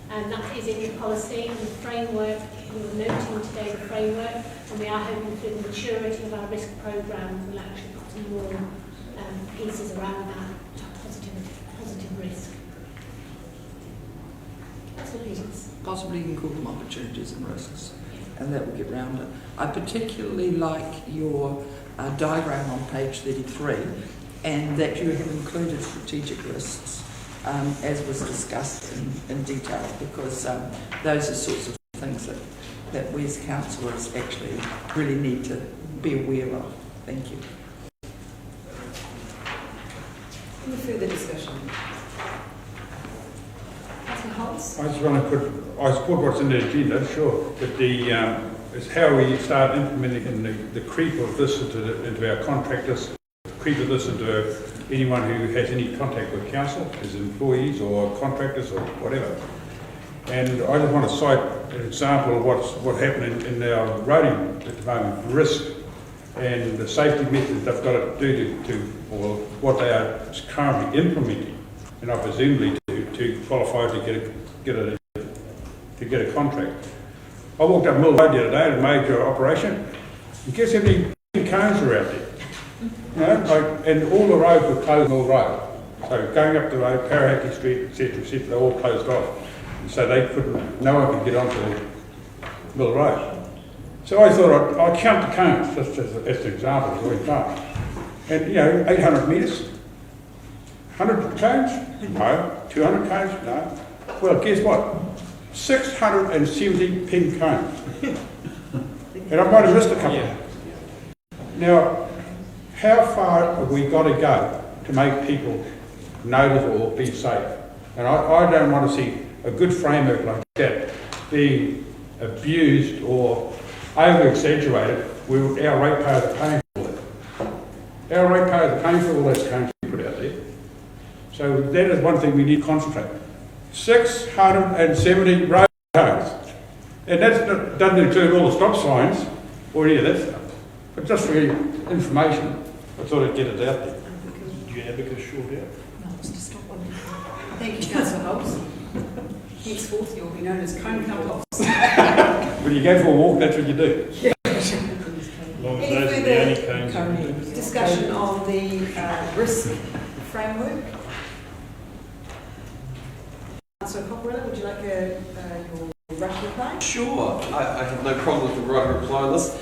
and that is in the policy and the framework. We were noting today the framework, and we are hoping through the maturity of our risk programme we'll actually put some more pieces around that positive risk. That's what it is. Possibly you can call them opportunities and risks, and that will get round it. I particularly like your diagram on page 33, and that you have included strategic risks, as was discussed in detail, because those are sorts of things that we as councillors actually really need to be aware of. Thank you. Any further discussion? Councillor Holtz? I just want to I support what's in the agenda, sure, but it's how we start implementing the creep of this into our contractors, creep of this into anyone who has any contact with council, as employees or contractors or whatever. And I just want to cite an example of what happened in our roading at the moment, risk and the safety methods they've got to do or what they are currently implementing, and I presumably to qualify to get a contract. I walked up Mill Road the other day at a major operation, and guess how many cones were out there? You know, and all the roads were closed Mill Road. So going up the road, Parahaki Street, etc., they're all closed off. And so no one could get onto Mill Road. So I thought I'd count the cones, just as an example, it's very fast. And, 800 metres? 100 cones? No. 200 cones? No. Well, guess what? 670 pink cones. And I might have missed a couple. Yeah. Now, how far have we got to go to make people notice or be safe? And I don't want to see a good framework like that being abused or over-exaggerated where our ratepayers are paying for it. Our ratepayers are paying for all those cones we put out there. So that is one thing we need to concentrate on. 670 road cones. And that doesn't include all the stop signs or any of that stuff. But just for your information, I thought I'd get it out there. Do you abacus short out? No, it's to stop one. Thank you, Councillor Holtz. Henceforth, you'll be known as Cone Holtz. When you go for a walk, that's what you do. As long as those are the only cones. Discussion on the risk framework. Councillor Cockrell, would you like your written reply? Sure, I have no problem with the right reply on this.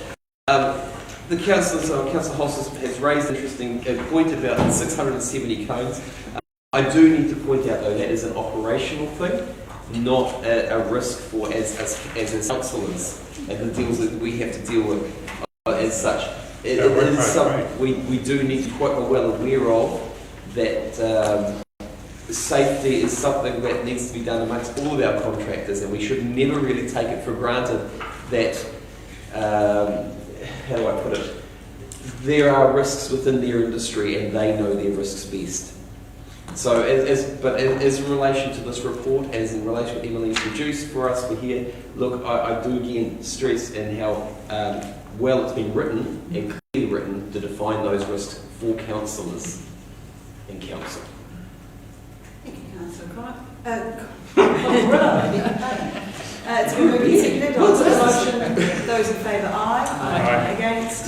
The Councillor Holtz has raised an interesting point about the 670 cones. I do need to point out though that is an operational thing, not a risk for as councillors and the deals that we have to deal with as such. It is something we do need to be quite well aware of, that safety is something that needs to be done amongst all of our contractors, and we should never really take it for granted that, how do I put it, there are risks within their industry and they know their risks best. So as in relation to this report, as in relation to what Emily's produced for us for here, look, I do again stress in how well it's been written and clearly written to define those risks for councillors and council. Thank you, Councillor It's been moved and seconded. On the motion, those in favour, aye. Aye. Against?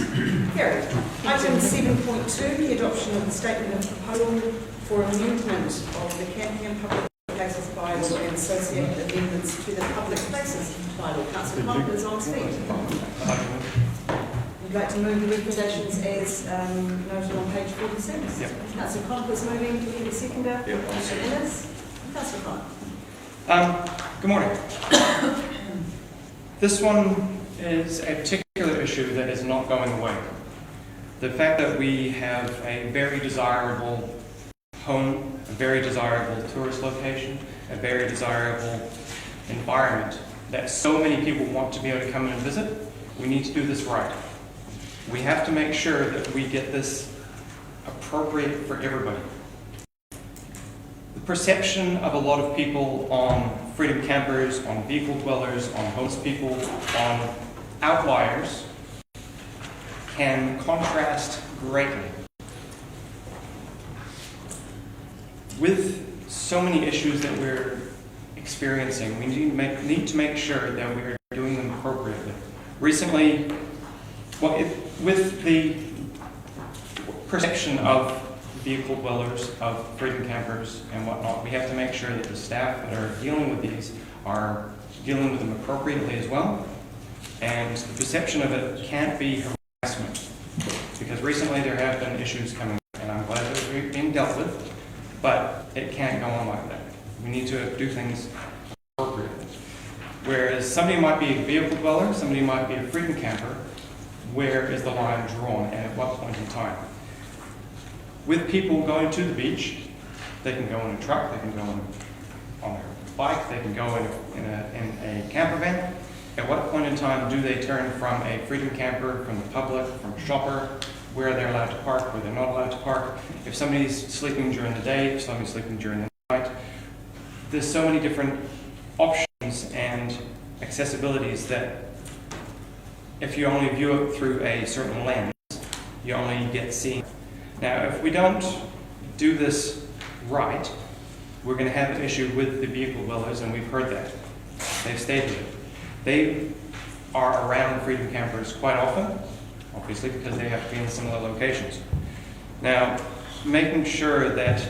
Carried. Item 7.2, the adoption of the statement of proposal for amendment of the Camping and Public Places bylaw and associated amendments to the public places bylaw. Councillor Cronk is on speed. Would you like to move the recommendations as noted on page 46? Yep. Councillor Cronk is moving. Do we have a seconder? Yep. Councillor Ennis? Councillor Cronk. Good morning. This one is a particular issue that is not going away. The fact that we have a very desirable home, a very desirable tourist location, a very desirable environment that so many people want to be able to come and visit, we need to do this right. We have to make sure that we get this appropriate for everybody. The perception of a lot of people on freedom campers, on vehicle dwellers, on homeless people, on outliers can contrast greatly. With so many issues that we're experiencing, we need to make sure that we're doing them appropriately. Recently, with the perception of vehicle dwellers, of freedom campers and whatnot, we have to make sure that the staff that are dealing with these are dealing with them appropriately as well. And the perception of it can't be harassment, because recently there have been issues coming, and I'm glad that they're being dealt with, but it can't go on like that. We need to do things appropriately. Whereas somebody might be a vehicle dweller, somebody might be a freedom camper, where is the line drawn and at what point in time? With people going to the beach, they can go in a truck, they can go on their bike, they can go in a camper van. At what point in time do they turn from a freedom camper, from the public, from a shopper, where they're allowed to park, where they're not allowed to park? If somebody's sleeping during the day, if somebody's sleeping during the night, there's so many different options and accessibilities that if you only view it through a certain lens, you only get seen. Now, if we don't do this right, we're going to have an issue with the vehicle dwellers, and we've heard that. They've stated it. They are around freedom campers quite often, obviously, because they have to be in similar locations. Now, making sure that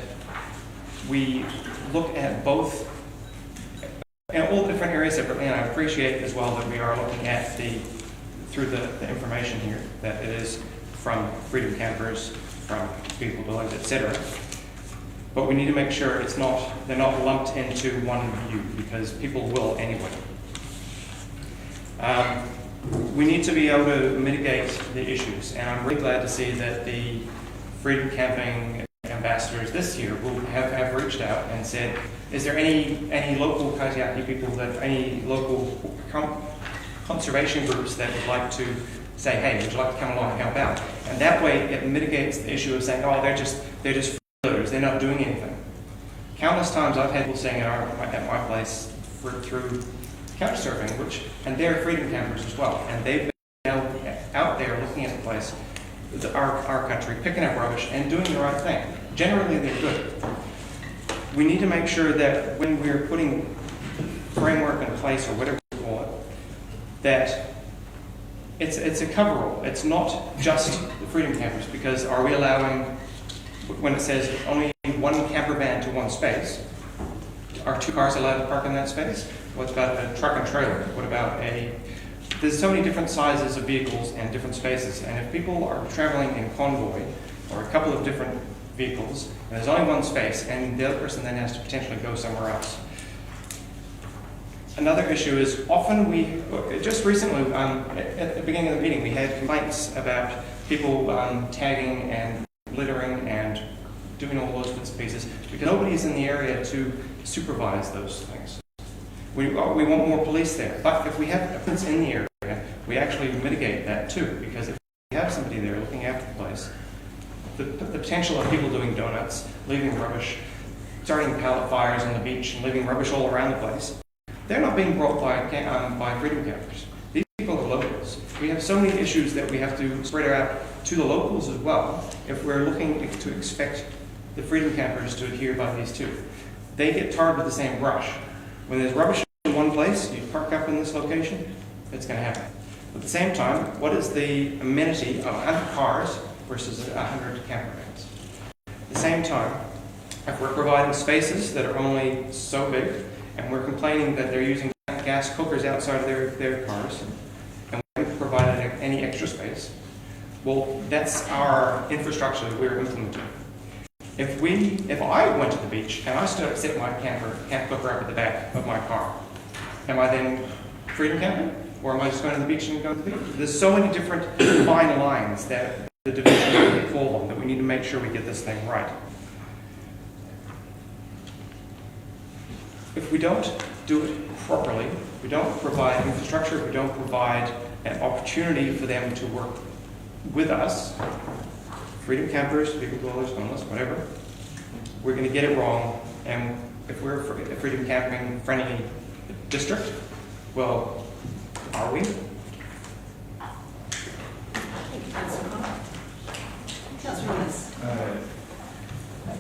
we look at both in all different areas separately, and I appreciate as well that we are looking at through the information here, that it is from freedom campers, from vehicle dwellers, etc. But we need to make sure they're not lumped into one view, because people will anyway. We need to be able to mitigate the issues, and I'm really glad to see that the freedom camping ambassadors this year will have reached out and said, is there any local Kaitiaki people, any local conservation groups that would like to say, hey, would you like to come along and help out? And that way it mitigates the issue of saying, oh, they're just freeloaders, they're not doing anything. Countless times I've had people saying at my place through couch surfing, and they're freedom campers as well, and they've been out there looking at the place, our country, picking up rubbish and doing the right thing. Generally, they're good. We need to make sure that when we're putting framework in place, or whatever we call it, that it's a coverall. It's not just the freedom campers, because are we allowing, when it says only one camper van to one space, are 2 cars allowed to park in that space? What about a truck and trailer? What about there's so many different sizes of vehicles and different spaces, and if people are traveling in convoy, or a couple of different vehicles, and there's only one space, and the other person then has to potentially go somewhere else. Another issue is often just recently, at the beginning of the meeting, we had complaints about people tagging and littering and doing all those bits and pieces, because nobody's in the area to supervise those things. We want more police there, but if we have police in the area, we actually mitigate that too, because if we have somebody there looking after the place, the potential of people doing donuts, leaving rubbish, starting pallet fires on the beach and leaving rubbish all around the place, they're not being brought by freedom campers. These people are locals. We have so many issues that we have to spread out to the locals as well if we're looking to expect the freedom campers to adhere by these too. They get tarred with the same brush. When there's rubbish in in one place, you park up in this location, it's going to happen. At the same time, what is the amenity of 100 cars versus 100 camper vans? At the same time, if we're providing spaces that are only so big, and we're complaining that they're using gas cookers outside of their cars, and we haven't provided any extra space, well, that's our infrastructure that we're implementing. If I went to the beach and I set my camp cooker up at the back of my car, am I then freedom camping? Or am I just going to the beach and going to the beach? There's so many different fine lines that the division really fall on that we need to make sure we get this thing right. If we don't do it properly, we don't provide infrastructure, we don't provide an opportunity for them to work with us, freedom campers, vehicle dwellers, homeless, whatever, we're going to get it wrong. And if we're a freedom camping friendly district, well, are we?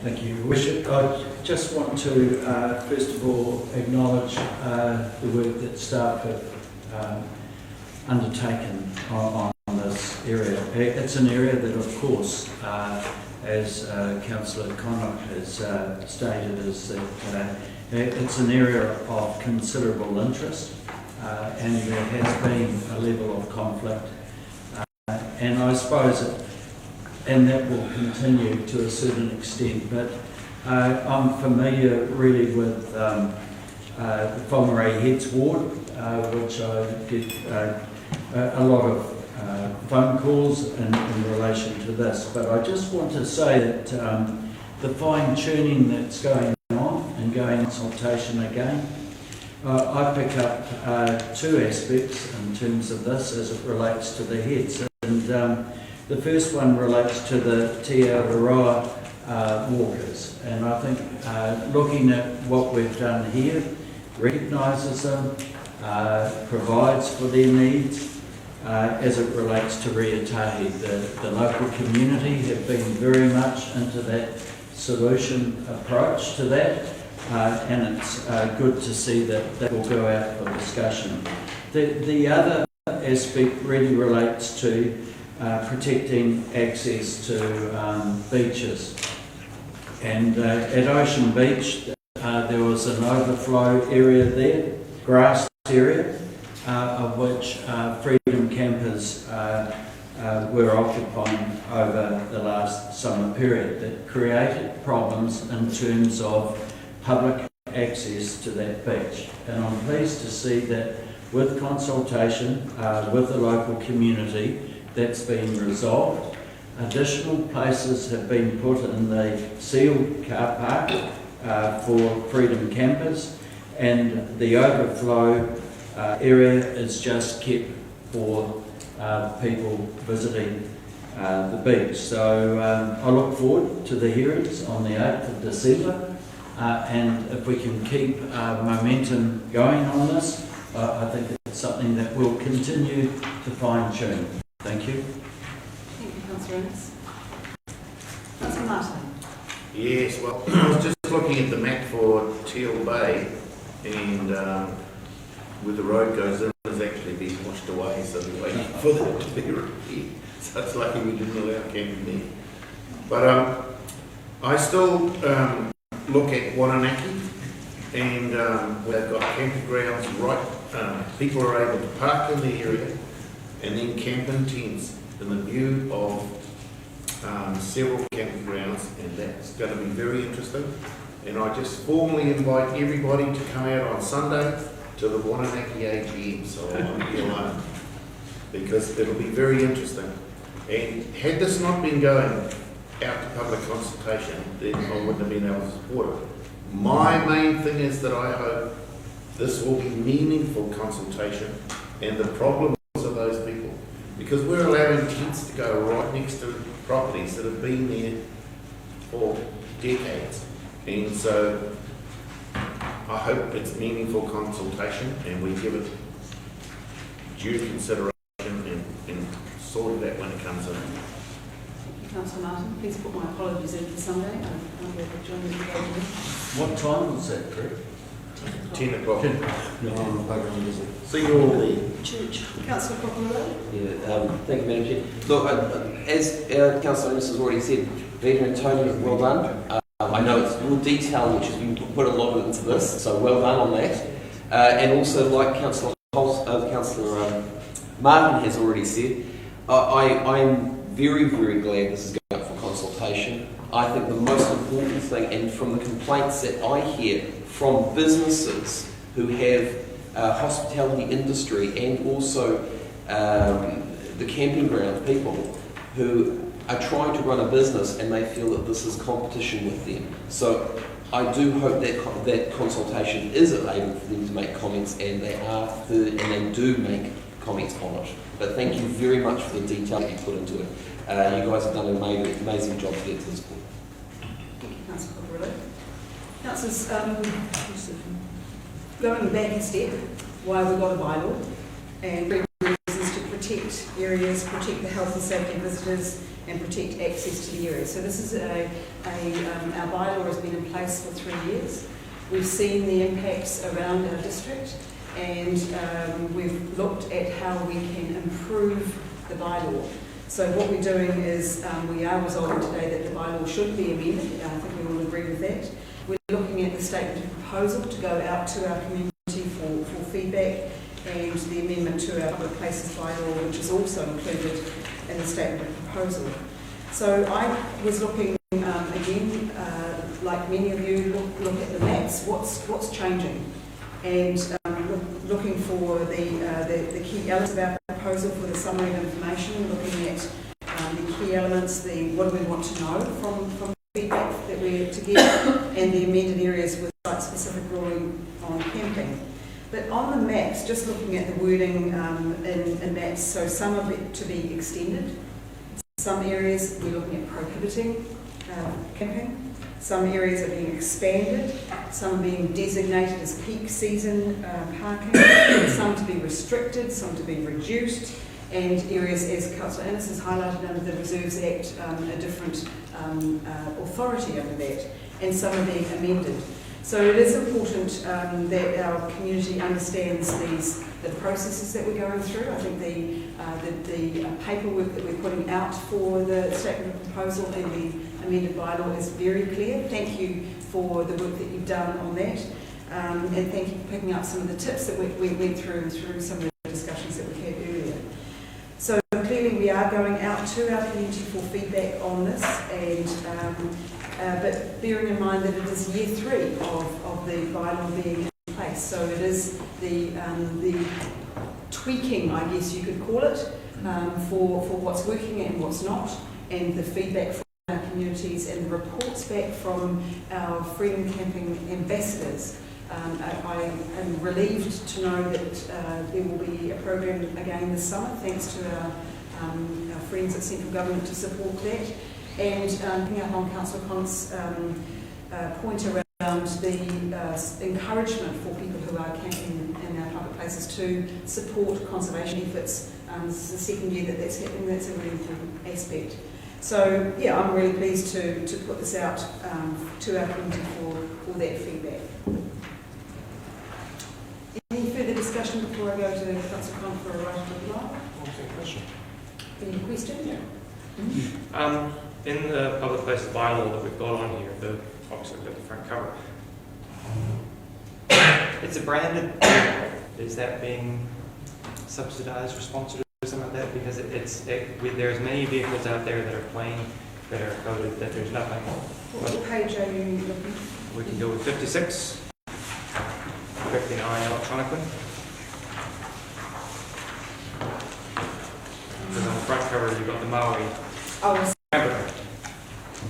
Thank you, Your Worship. I just want to, first of all, acknowledge the work that staff have undertaken on this area. It's an area that, of course, as Councillor Connock has stated, is that it's an area of considerable interest, and there has been a level of conflict. And I suppose and that will continue to a certain extent, but I'm familiar really with the Whangarei Heads Ward, which I get a lot of phone calls in relation to this. But I just want to say that the fine-tuning that's going on and going in consultation again, I pick up two aspects in terms of this as it relates to the heads. And the first one relates to the Te Aroa walkers, and I think looking at what we've done here, recognises them, provides for their needs as it relates to Rīatahi. The local community have been very much into that solution approach to that, and it's good to see that that will go out for discussion. The other aspect really relates to protecting access to beaches. And at Ocean Beach, there was an overflow area there, grass area, of which freedom campers were occupying over the last summer period, that created problems in terms of public access to that beach. And I'm pleased to see that with consultation with the local community, that's been resolved. Additional places have been put in the sealed car park for freedom campers, and the overflow area is just kept for people visiting the beach. So I look forward to the hearings on the 8th of December, and if we can keep momentum going on this, I think it's something that we'll continue to fine-tune. Thank you. Thank you, Councillor Innes. Councillor Martin. Yes, well, I was just looking at the map for Teal Bay, and where the road goes in, it's actually been washed away, so we're waiting for that to be repaired. So it's lucky we didn't allow camping there. But I still look at Whangarei, and they've got campgrounds right. People are able to park in the area and then camp in tents in the view of several campgrounds, and that's going to be very interesting. And I just formally invite everybody to come out on Sunday to the Whangarei AGM, so I won't be alone, because it'll be very interesting. And had this not been going out to public consultation, then I wouldn't have been able to support it. My main thing is that I hope this will be meaningful consultation and the problems of those people, because we're allowing tents to go right next to properties that have been there for decades. And so I hope it's meaningful consultation and we give it due consideration and sort it out when it comes in. Thank you, Councillor Martin. Please put my apologies in for Sunday. I won't be able to join you today. What time was that, Greg? 10 10 o'clock. See you all there. Church. Councillor Cockburn. Yeah, thank you, Madam Chair. Look, as Councillor Innes has already said, Peter and Tony, well done. I know it's more detail which has been put a lot into this, so well done on that. And also, like Councillor Martin has already said, I'm very, very glad this is going up for consultation. I think the most important thing, and from the complaints that I hear from businesses who have hospitality industry and also the camping ground people who are trying to run a business and they feel that this is competition with them. So I do hope that that consultation is able for them to make comments, and they are heard and they do make comments on it. But thank you very much for the detail that you put into it. You guys have done an amazing job to get to this point. Thank you, Councillor Cockburn. Councillors, going back a step, why we've got a bylaw, and reasons to protect areas, protect the health and safety of visitors, and protect access to the area. So this is our bylaw has been in place for 3 years. We've seen the impacts around our district, and we've looked at how we can improve the bylaw. So what we're doing is we are resolving today that the bylaw should be amended. I think we all agree with that. We're looking at the statement of proposal to go out to our community for feedback, and the amendment to our public places bylaw, which is also included in the statement of proposal. So I was looking again, like many of you, look at the maps. What's changing, and looking for the key elements of our proposal for the summary of information. Looking at the key elements, what do we want to know from the feedback that we're to get, and the amended areas with site-specific ruling on camping. But on the maps, just looking at the wording in maps, so some of it to be extended. Some areas we're looking at prohibiting camping. Some areas are being expanded. Some are being designated as peak season parking. Some to be restricted, some to be reduced. And areas, as Councillor Innes has highlighted under the Reserves Act, a different authority under that. And some are being amended. So it is important that our community understands the processes that we're going through. I think the paperwork that we're putting out for the statement of proposal and the amended bylaw is very clear. Thank you for the work that you've done on that, and thank you for picking up some of the tips that we went through some of the discussions that we had earlier. So clearly we are going out to our community for feedback on this, and but bearing in mind that it is year 3 of the bylaw being in place, so it is the tweaking, I guess you could call it, for what's working and what's not, and the feedback from our communities and the reports back from our Freedom Camping ambassadors. I am relieved to know that there will be a program again this summer, thanks to our friends at Central Government to support that. And picking up on Councillor Conant's point around the encouragement for people who are camping in our public places to support conservation efforts. This is the second year that that's happening. That's a really important aspect. So yeah, I'm really pleased to put this out to our community for that feedback. Any further discussion before I go to Councillor Conant for a right of reply? Any question? Yeah. In the public places bylaw that we've got on here, obviously we've got the front cover. It's a branded. Is that being subsidised or sponsored or something like that? Because there's many vehicles out there that are plain, that are coded, that there's nothing. What page are you looking? We can go with 56, 59 electronically. Because on the front cover you've got the Maui. Oh,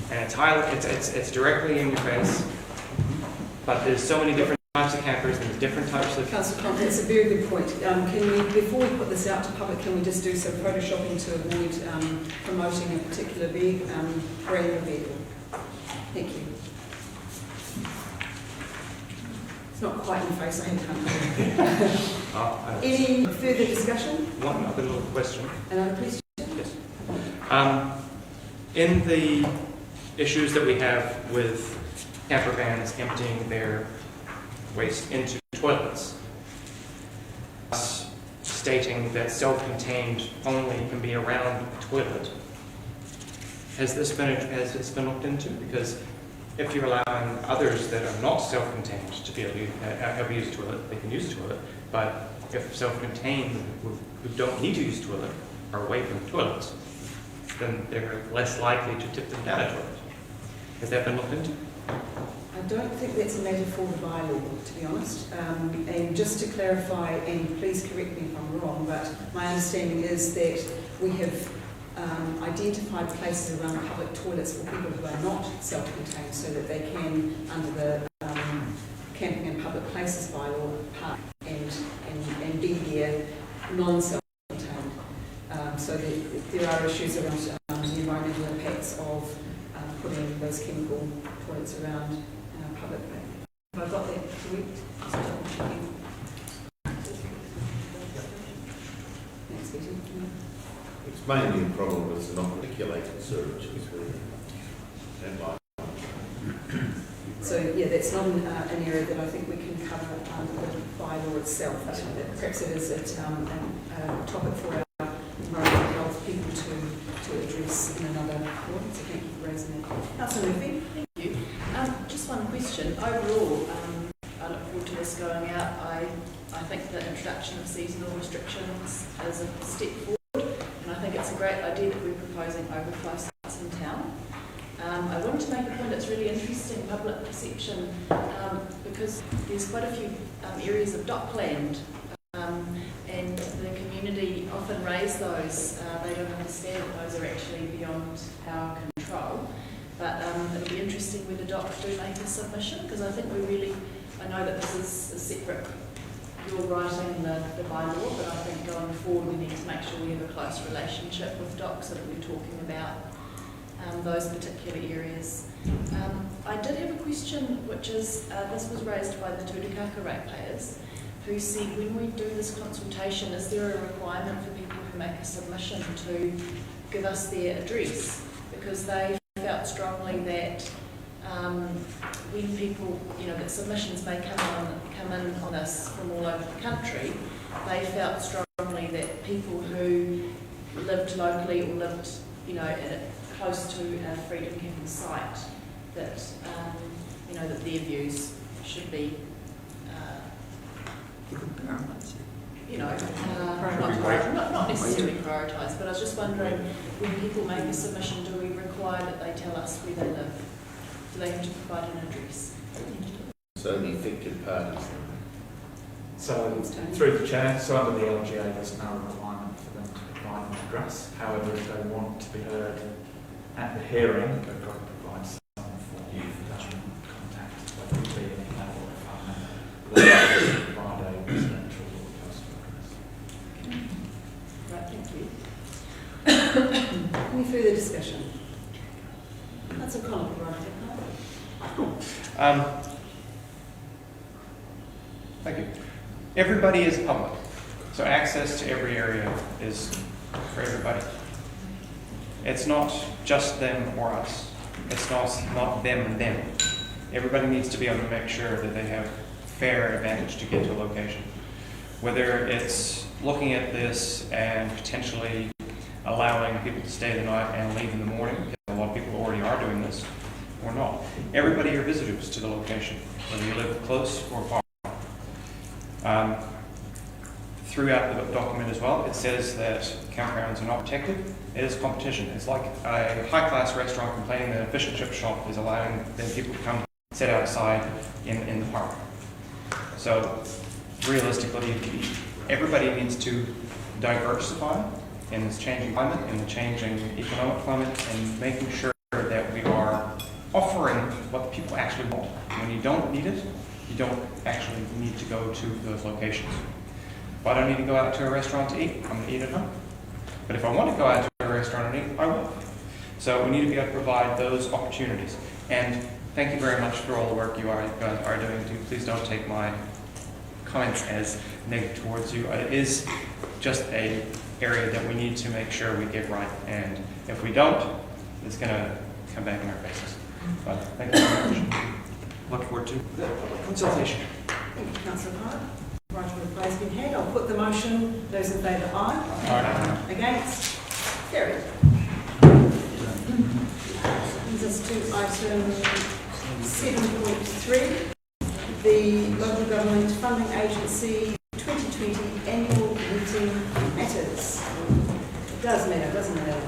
and it's directly in your face, but there's so many different types of campers and there's different types of... Councillor Conant, that's a very good point. Can we, before we put this out to public, can we just do some photoshopping to avoid promoting a particular brand of vehicle? Thank you. It's not quite in the face, I had to Any further discussion? One other little question. Another question? Yes. In the issues that we have with camper vans emptying their waste into toilets. Us stating that self-contained only can be around a toilet. Has this been looked into? Because if you're allowing others that are not self-contained to be able to have used a toilet, they can use a toilet. But if self-contained who don't need to use a toilet are away from toilets, then they're less likely to tip them down a toilet. Has that been looked into? I don't think that's a matter for the bylaw, to be honest. And just to clarify, and please correct me if I'm wrong, but my understanding is that we have identified places around public toilets for people who are not self-contained so that they can, under the Camping and Public Places bylaw, park and be there non-self-contained. So there are issues around the environmental impacts of putting those chemical toilets around public place. Have I got that correct? Just double checking. Thanks, Betty. It's mainly a problem with not regulated sewage. So yeah, that's not an area that I think we can cover under the bylaw itself. Perhaps it is a topic for our environmental health people to address in another forum. So thank you for raising that. Councillor Murphy. Thank you. Just one question. Overall, I look forward to this going out. I think the introduction of seasonal restrictions is a step forward, and I think it's a great idea that we're proposing overflow sites in town. I wanted to make a point that's really interesting, public perception, because there's quite a few areas of dockland, and the community often raise those. They don't understand that those are actually beyond our control. But it'll be interesting whether docs do make a submission, because I think I know that this is a separate, you're writing the bylaw, but I think going forward we need to make sure we have a close relationship with docs so that we're talking about those particular areas. I did have a question, which is, this was raised by the Tutukaka ratepayers, who said, when we do this consultation, is there a requirement for people who make a submission to give us their address? Because they felt strongly that when people, that submissions may come in on us from all over the country, they felt strongly that people who lived locally or lived, close to a freedom camping site, that that their views should be not necessarily prioritised, but I was just wondering, when people make a submission, do we require that they tell us where they live? Do they have to provide an address? So the affected parties. So, through the chair, so under the LGA there's no requirement for them to provide an address. However, if they want to be heard at the hearing, they've got to provide some form of contact, whether it be an email or a phone number. They have to provide a residential or postal address. Right, thank you. Any further discussion? That's a comment, right? Thank you. Everybody is public, so access to every area is for everybody. It's not just them or us. It's not them and them. Everybody needs to be able to make sure that they have fair advantage to get to a location. Whether it's looking at this and potentially allowing people to stay the night and leave in the morning, because a lot of people already are doing this, or not. Everybody are visitors to the location, whether you live close or far. Throughout the document as well, it says that campgrounds are not protected. It is competition. It's like a high-class restaurant complaining that a fish and chip shop is allowing then people to come sit outside in the park. So realistically, everybody needs to diversify in this changing climate, in the changing economic climate, and making sure that we are offering what people actually want. When you don't need it, you don't actually need to go to those locations. If I don't need to go out to a restaurant to eat, I'm going to eat at home. But if I want to go out to a restaurant and eat, I will. So we need to be able to provide those opportunities. And thank you very much for all the work you guys are doing too. Please don't take my comments as negative towards you. It is just an area that we need to make sure we get right. And if we don't, it's going to come back in our faces. But thank you very much. Look forward to the consultation. Thank you, Councillor Hart. Right to reply has been had. I'll put the motion. Those in favour, aye. Aye. Against? Carried. Brings us to item 7.3, the Local Government Funding Agency 2020 Annual Meeting Matters. It does matter, doesn't it, Alan?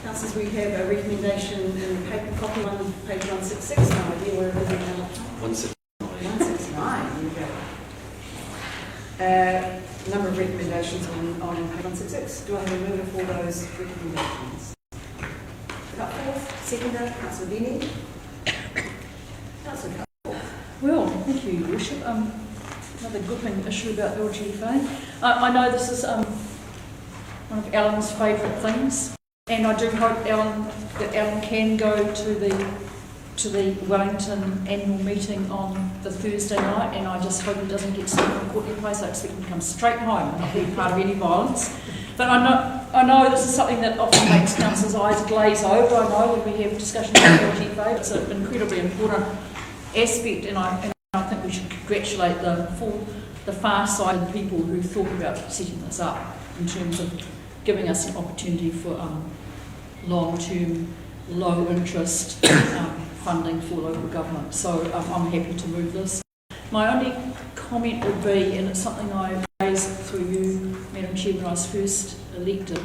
Councillors, we have a recommendation in paper copy, page 166, no idea where it is in our 169, there you go. Number of recommendations on page 166. Do I have a mover for those recommendations? Cutforth, seconder, Councillor Benny. Councillor Cutforth. Well, thank you, Your Worship. Another gripping issue about LGFA. I know this is one of Alan's favourite things, and I do hope that Alan can go to the Wellington annual meeting on the Thursday night, and I just hope he doesn't get stuck in Courtney Place. I expect him to come straight home and not be part of any violence. But I know this is something that often makes councillors' eyes glaze over. I know when we have discussions about LGFA, it's an incredibly important aspect, and I think we should congratulate the far-sighted people who thought about setting this up in terms of giving us an opportunity for long-term, low-interest funding for local government. So I'm happy to move this. My only comment would be, and it's something I raised through you, Madam Chair, when I was first elected,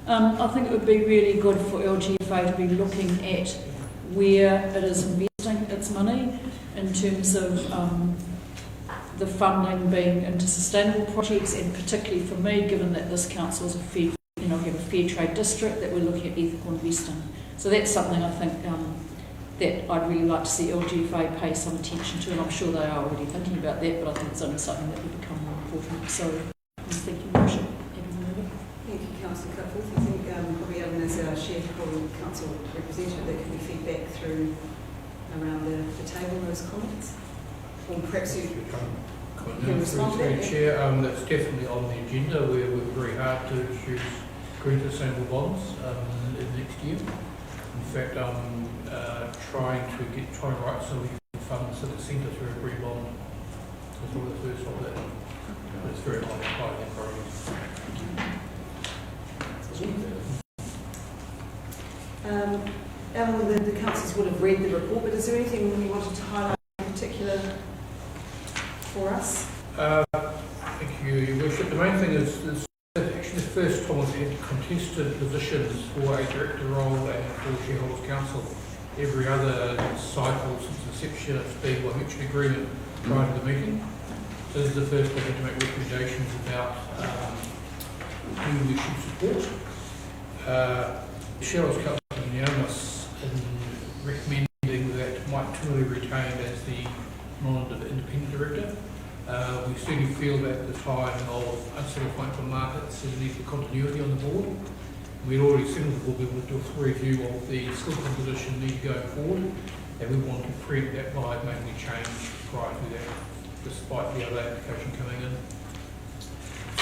I think it would be really good for LGFA to be looking at where it is investing its money in terms of the funding being into sustainable projects, and particularly for me, given that this council is have a fair trade district, that we're looking at ethical investing. So that's something I think that I'd really like to see LGFA pay some attention to, and I'm sure they are already thinking about that, but I think it's only something that will become more important. So thank you, Your Worship. Thank you, Councillor Cutforth. I think probably Alan is our shared council representative that can be fed back through around the table, those comments. Or perhaps you can respond to that. Chair, that's definitely on the agenda. We're working very hard to introduce green sustainable bonds in next year. In fact, trying to write so we can fund the civic centre through a green bond. That's probably the first of that. But it's very high in progress. Alan, the councillors would have read the report, but is there anything you wanted to highlight in particular for us? Thank you, Your Worship. The main thing is actually the first time we've had contested positions for a director role and for Shareholders' Council. Every other cycle since inception it's been by mutual agreement prior to the meeting. So this is the first time we had to make recommendations about who we should support. The Shareholders' Council is unanimous in recommending that Mike Toohey retained as the non-independent director. We certainly feel that at the time of unsettled financial markets there's a need for continuity on the board. We'd already signalled the board we would do a full review of the skill composition need going forward, and we want to preempt that by making a change prior to that, despite the other application coming in.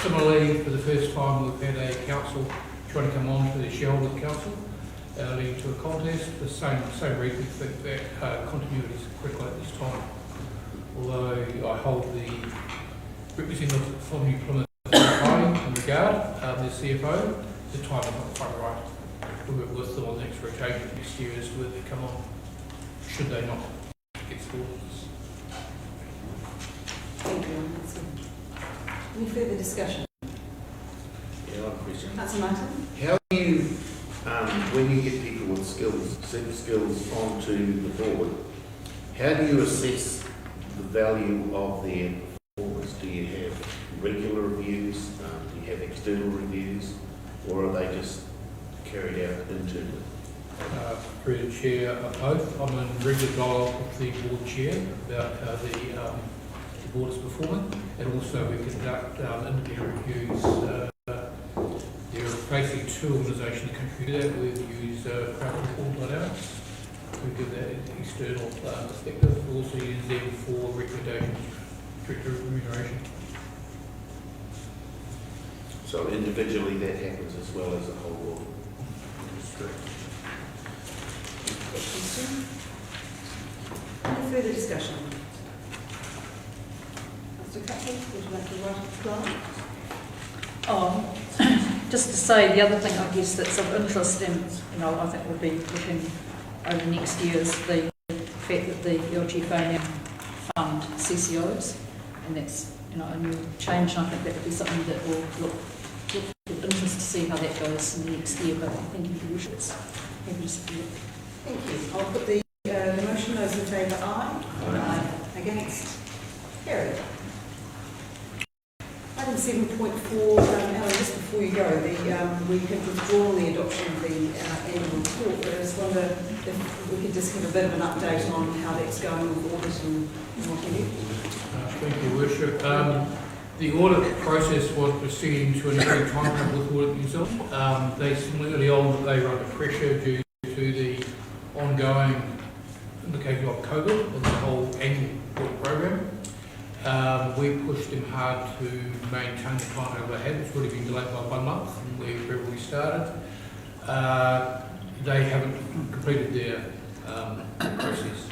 Similarly, for the first time we've had a council trying to come on to the Shareholders' Council, leading to a contest. The same reason we think that continuity is critical at this time. Although I hold the representative from New Plymouth in regard, the CFO, the time is not quite right. We'll work with them on the next rotation next year as to whether they come on, should they not get scored. Thank you. Any further discussion? Yeah, I have a question. Councillor Martin? How do you, when you get people with certain skills onto the board, how do you assess the value of their performance? Do you have regular reviews? Do you have external reviews? Or are they just carried out internally? Through the chair, both. I'm in regular dialogue with the board chair about how the board is performing, and also we conduct independent reviews. There are basically two organisations that contribute to that. We've used Crowd Dynamics to give that external perspective. We also use them for recommendations, director remuneration. So individually that happens as well as a whole board? question? Any further discussion? Mr. Cutler, would you like to reply? Oh, just to say, the other thing I guess that's of interest, and I think we'll be looking over next year, is the fact that the LGFA now fund CCOs, and that's a new change, and I think that would be something that will look with interest to see how that goes in the next year. But thank you for your wishes. Happy to support. Thank you. I'll put the motion. Those in favour, aye. Aye. Against? Carried. Item 7.4, Alan, just before you go, we have withdrawn the adoption of the annual report, but I just wonder if we could just give a bit of an update on how that's going with audit and what have you. Thank you, Worship. The audit process was proceeding to an agreed timeframe with Audit New Zealand. They signalled early on that they were under pressure due to the ongoing implication of COVID and the whole annual audit program. We pushed them hard to maintain the timetable they had. It's already been delayed by 1 month from where we started. They haven't completed their process.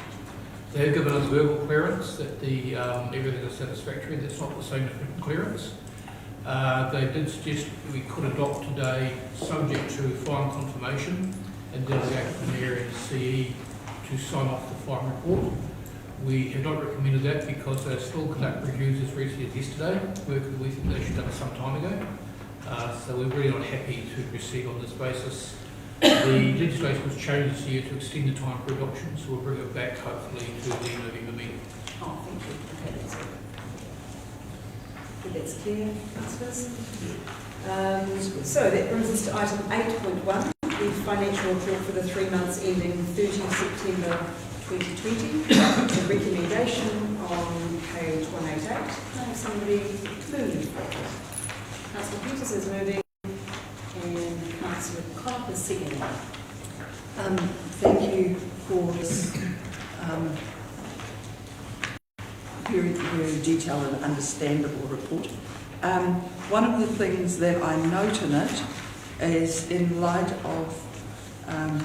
They have given us verbal clearance that everything is satisfactory. That's not the same as written clearance. They did suggest that we could adopt today, subject to final confirmation, and delegate to the Mayor and CE to sign off the final report. We have not recommended that because they're still conducting reviews as recently as yesterday, work that we think they should have done some time ago. So we're really not happy to proceed on this basis. The legislation was changed this year to extend the time for adoption, so we'll bring it back hopefully to the November meeting. Oh, thank you. Okay, that's good. That's clear, councillors. So that brings us to item 8.1, the financial report for the 3 months ending 30th September 2020. The recommendation on page 188. Can I have somebody move that? Councillor Peters is moving. And Councillor Cobb is seconding. Thank you for this very, very detailed and understandable report. One of the things that I note in it is in light of, I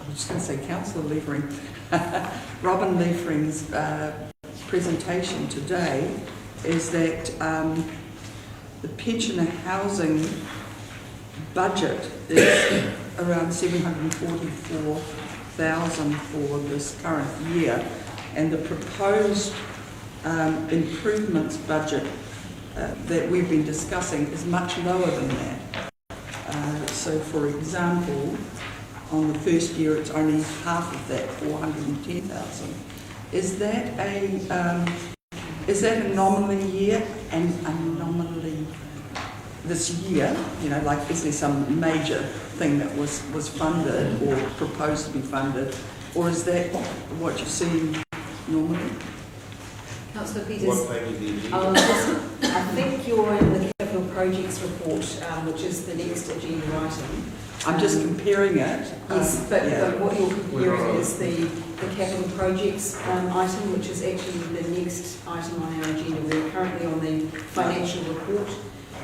was just going to say Councillor Levering, Robin Levering's presentation today, is that the pensioner housing budget is around 744,000 for this current year, and the proposed improvements budget that we've been discussing is much lower than that. So, for example, on the first year, it's only half of that, 410,000. Is that a nominally year and anomaly this year? Like, is there some major thing that was funded or proposed to be funded, or is that what you see normally? Councillor Peters. What page is the I think you're in the capital projects report, which is the next agenda item. I'm just comparing it. Yes, but what you're comparing is the capital projects item, which is actually the next item on our agenda. We're currently on the financial report,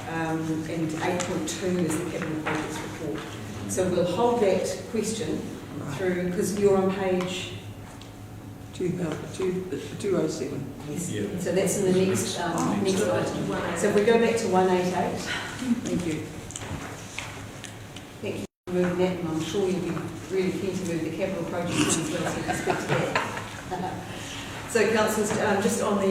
and 8.2 is the capital projects report. So we'll hold that question through, because you're on page 207. Yes. Yeah. So that's in the next next item. So if we go back to 188. Thank you. Thank you for moving that, and I'm sure you'll be really keen to move the capital projects as well, so respect to that. So, councillors, just on the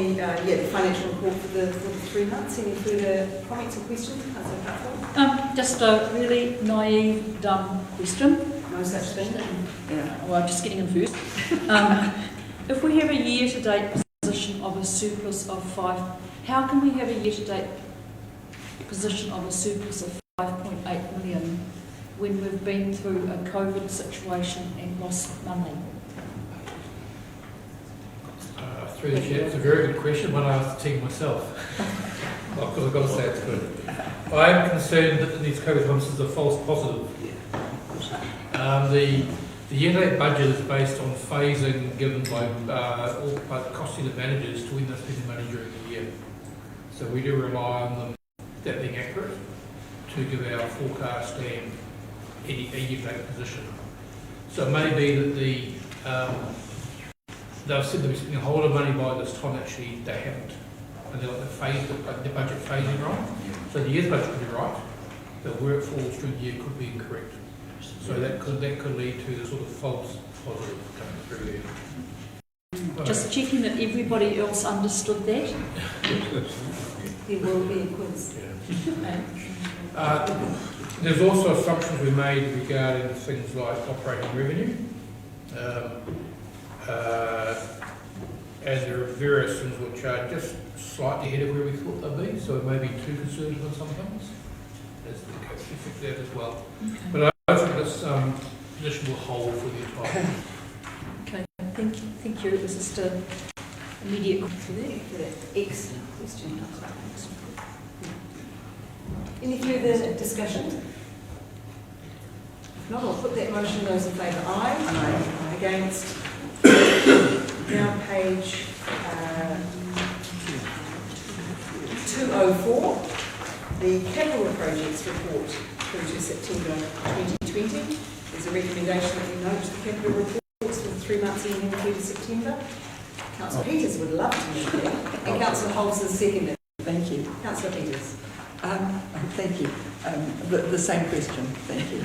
financial report for the 3 months, any further comments or questions? Councillor Cutler? Just a really naive, dumb question. No such thing. Well, I'm just getting in first. If we have a year-to-date position of a surplus of how can we have a year-to-date position of a surplus of 5.8 million when we've been through a COVID situation and lost money? Through the chair, it's a very good question, one I asked the team myself. Because I've got to say it's good. I am concerned that in these COVID times is a false positive. The year-to-date budget is based on phasing given by cost unit managers to when they spend the money during the year. So we do rely on them, that being accurate, to give our forecast and a year-to-date position. So it may be that they've said they'll be spending a whole lot of money by this time, actually they haven't. And they're like the budget phasing right. So the year's budget could be right, but where it falls through the year could be incorrect. So that could lead to the sort of false positive coming through there. Just checking that everybody else understood that. There will be a quiz. There's also assumptions we made regarding things like operating revenue. And there are various things which are just slightly ahead of where we thought they'd be, so it may be too conservative on some things. There's the effect there as well. Okay. But I think this position will hold for the entire time. Okay, thank you. Thank you. It was just an immediate For that excellent question. Any further discussion? If not, I'll put that motion. Those in favour, aye. Aye. Against? Now page 204, the capital projects report through to September 2020. There's a recommendation that we note the capital reports for the 3 months ending 30 September. Councillor Peters would love to meet there, and Councillor Holmes is seconded. Thank you. Councillor Peters. Thank you. The same question. Thank you.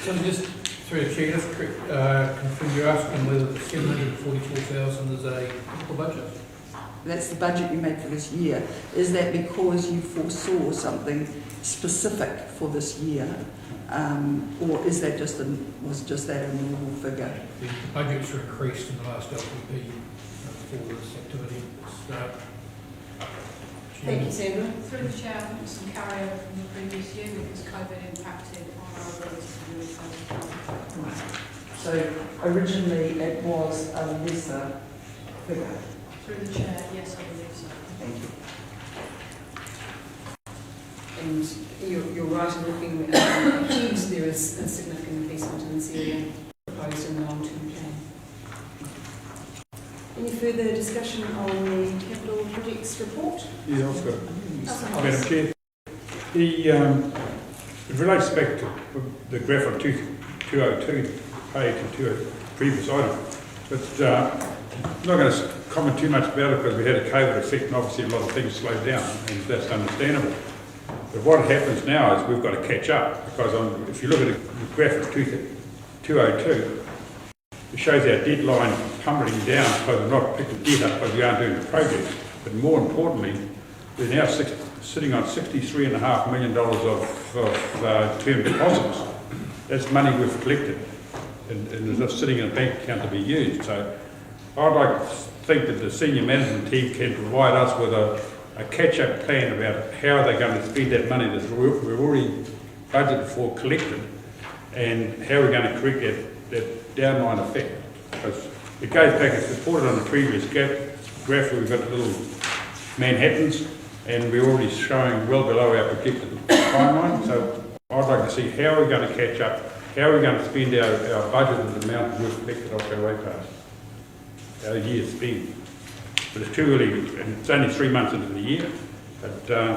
So just through the chair, just confirm you're asking whether the 744,000 is a typical budget? That's the budget you made for this year. Is that because you foresaw something specific for this year, or is that was just that a normal figure? The budgets were increased in the last LPP for this activity. Thank you, Sandra. Through the chair, I think some carryover from the previous year because COVID impacted on our ability to do it. Right. So originally it was a lesser figure. Through the chair, yes, I believe so. Thank you. And you're right in looking ahead, there is a significant investment in this area proposed in the long-term plan. Any further discussion on the capital projects report? Yeah, I've got it. Madam Chair, it relates back to the graph on 202 page and previous item, but I'm not going to comment too much about it because we had a COVID effect and obviously a lot of things slowed down, and that's understandable. But what happens now is we've got to catch up because if you look at the graph of 202, it shows our deadline tumbling down because we're not picking debt up because we aren't doing the projects. But more importantly, we're now sitting on $63.5 million of term deposits. That's money we've collected and is just sitting in a bank account to be used. So I'd like to think that the senior management team can provide us with a catch-up plan about how they're going to spend that money that we've already budgeted for, collected, and how we're going to correct that downline effect. Because it goes back, it's reported on the previous graph where we've got the little Manhattans, and we're already showing well below our projected timeline. So I'd like to see how we're going to catch up, how we're going to spend our budgeted amount we've collected off our rate our year's spend. But it's too early, and it's only 3 months into the year. But the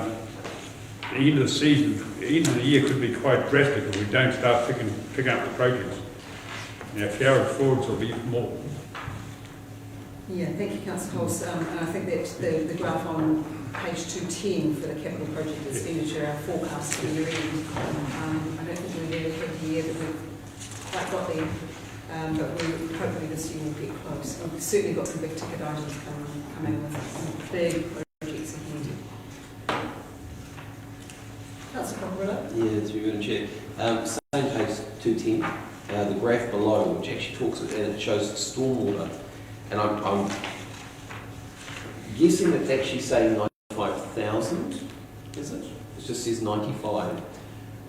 end of the season, the end of the year could be quite drastic if we don't start picking up the projects. Now, shower frauds will be more. Yeah, thank you, Councillor Holmes. And I think that the graph on page 210 for the capital project expenditure, our forecast for the year end, I don't think we've ever had the year that we've quite got there, but hopefully this year will get close. And we've certainly got some big ticket items coming with some big projects ahead. Councillor Cockburn. Yeah, through you, Madam Chair. Same page 210, the graph below, which actually talks, and it shows stormwater. And I'm guessing it's actually saying 95,000, is it? It just says 95.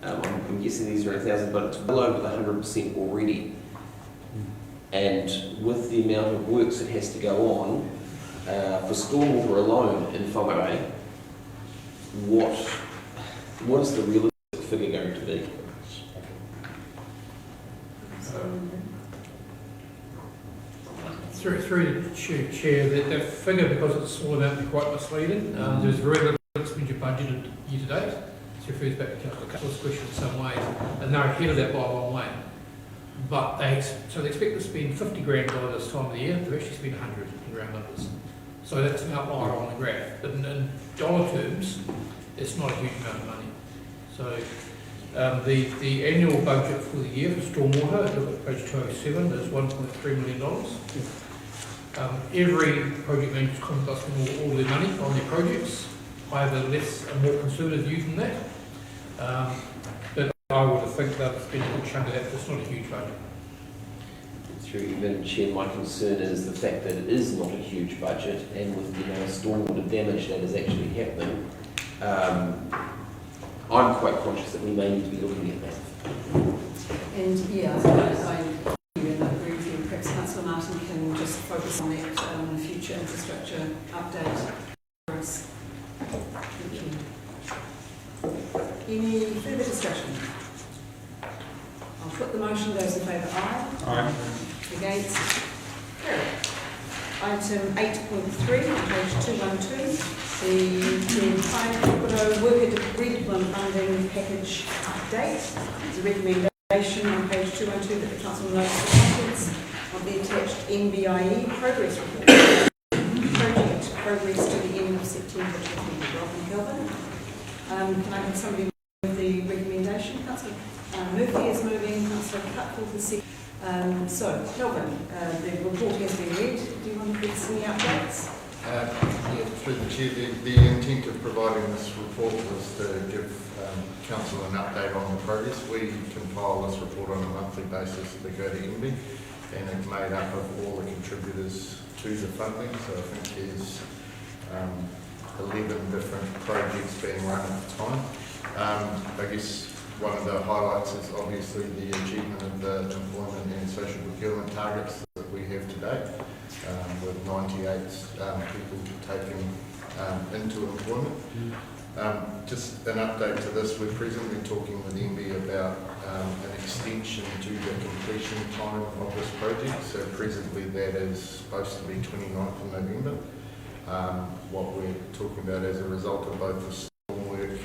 I'm guessing these are 1,000, but it's well over the 100% already. And with the amount of works that has to go on, for stormwater alone in Whangarei, what is the realistic figure going to be? Through the chair, that figure, because it's a small amount, is quite misleading. There's very little expenditure budgeted year to date. This refers back to Councillor Cutler's question in some ways, and they're ahead of that by a long way. but they expect to spend 50 grand by this time of the year. They've actually spent 100 in round numbers. So that's an outlier on the graph. But in dollar terms, it's not a huge amount of money. So the annual budget for the year for stormwater, if you look at page 207, is $1.3 million. Every project manager's contract does spend all their money on their projects. I have a more conservative view than that. But I would think they'll spend a good chunk of that. It's not a huge budget. Through you, Madam Chair, my concern is the fact that it is not a huge budget, and with the amount of stormwater damage that is actually happening, I'm quite conscious that we may need to be looking at that. And yeah, I agree with you. Perhaps Councillor Martin can just focus on that in a future infrastructure update for us. Thank you. Any further discussion? I'll put the motion. Those in favour, aye. Aye. Against? Carried. Item 8.3 on page 212, the Untitled Worker Redeployment Funding Package Update. There's a recommendation on page 212 that the Council notes the contents of the attached NBIE progress report. Project progress to the end of September 2020. Robin Kelvin. Can I have somebody move the recommendation? Councillor Murphy is moving, Councillor Cutforth is second. So, Kelvin, the report has been read. Do you want to give us any updates? Yeah, through the Chair, the intent of providing this report was to give Council an update on the progress. We compile this report on a monthly basis to go to MB, and it's made up of all the contributors to the funding. So I think there's 11 different projects being run at the time. I guess one of the highlights is obviously the achievement of the employment and social procurement targets that we have today, with 98 people taken into employment. Just an update to this, we're presently talking with MB about an extension to the completion time of this project. So presently that is supposed to be 29th of November. What we're talking about as a result of both the stormwork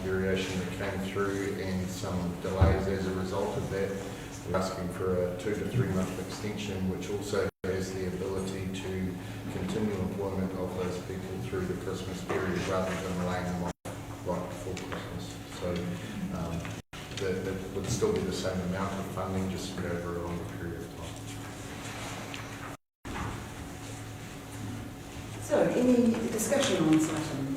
variation that came through and some delays as a result of that, we're asking for a 2 to 3 month extension, which also has the ability to continue employment of those people through the Christmas period rather than laying them off right before Christmas. So that would still be the same amount of funding, just spread over a longer period of time. So, any discussion on this item?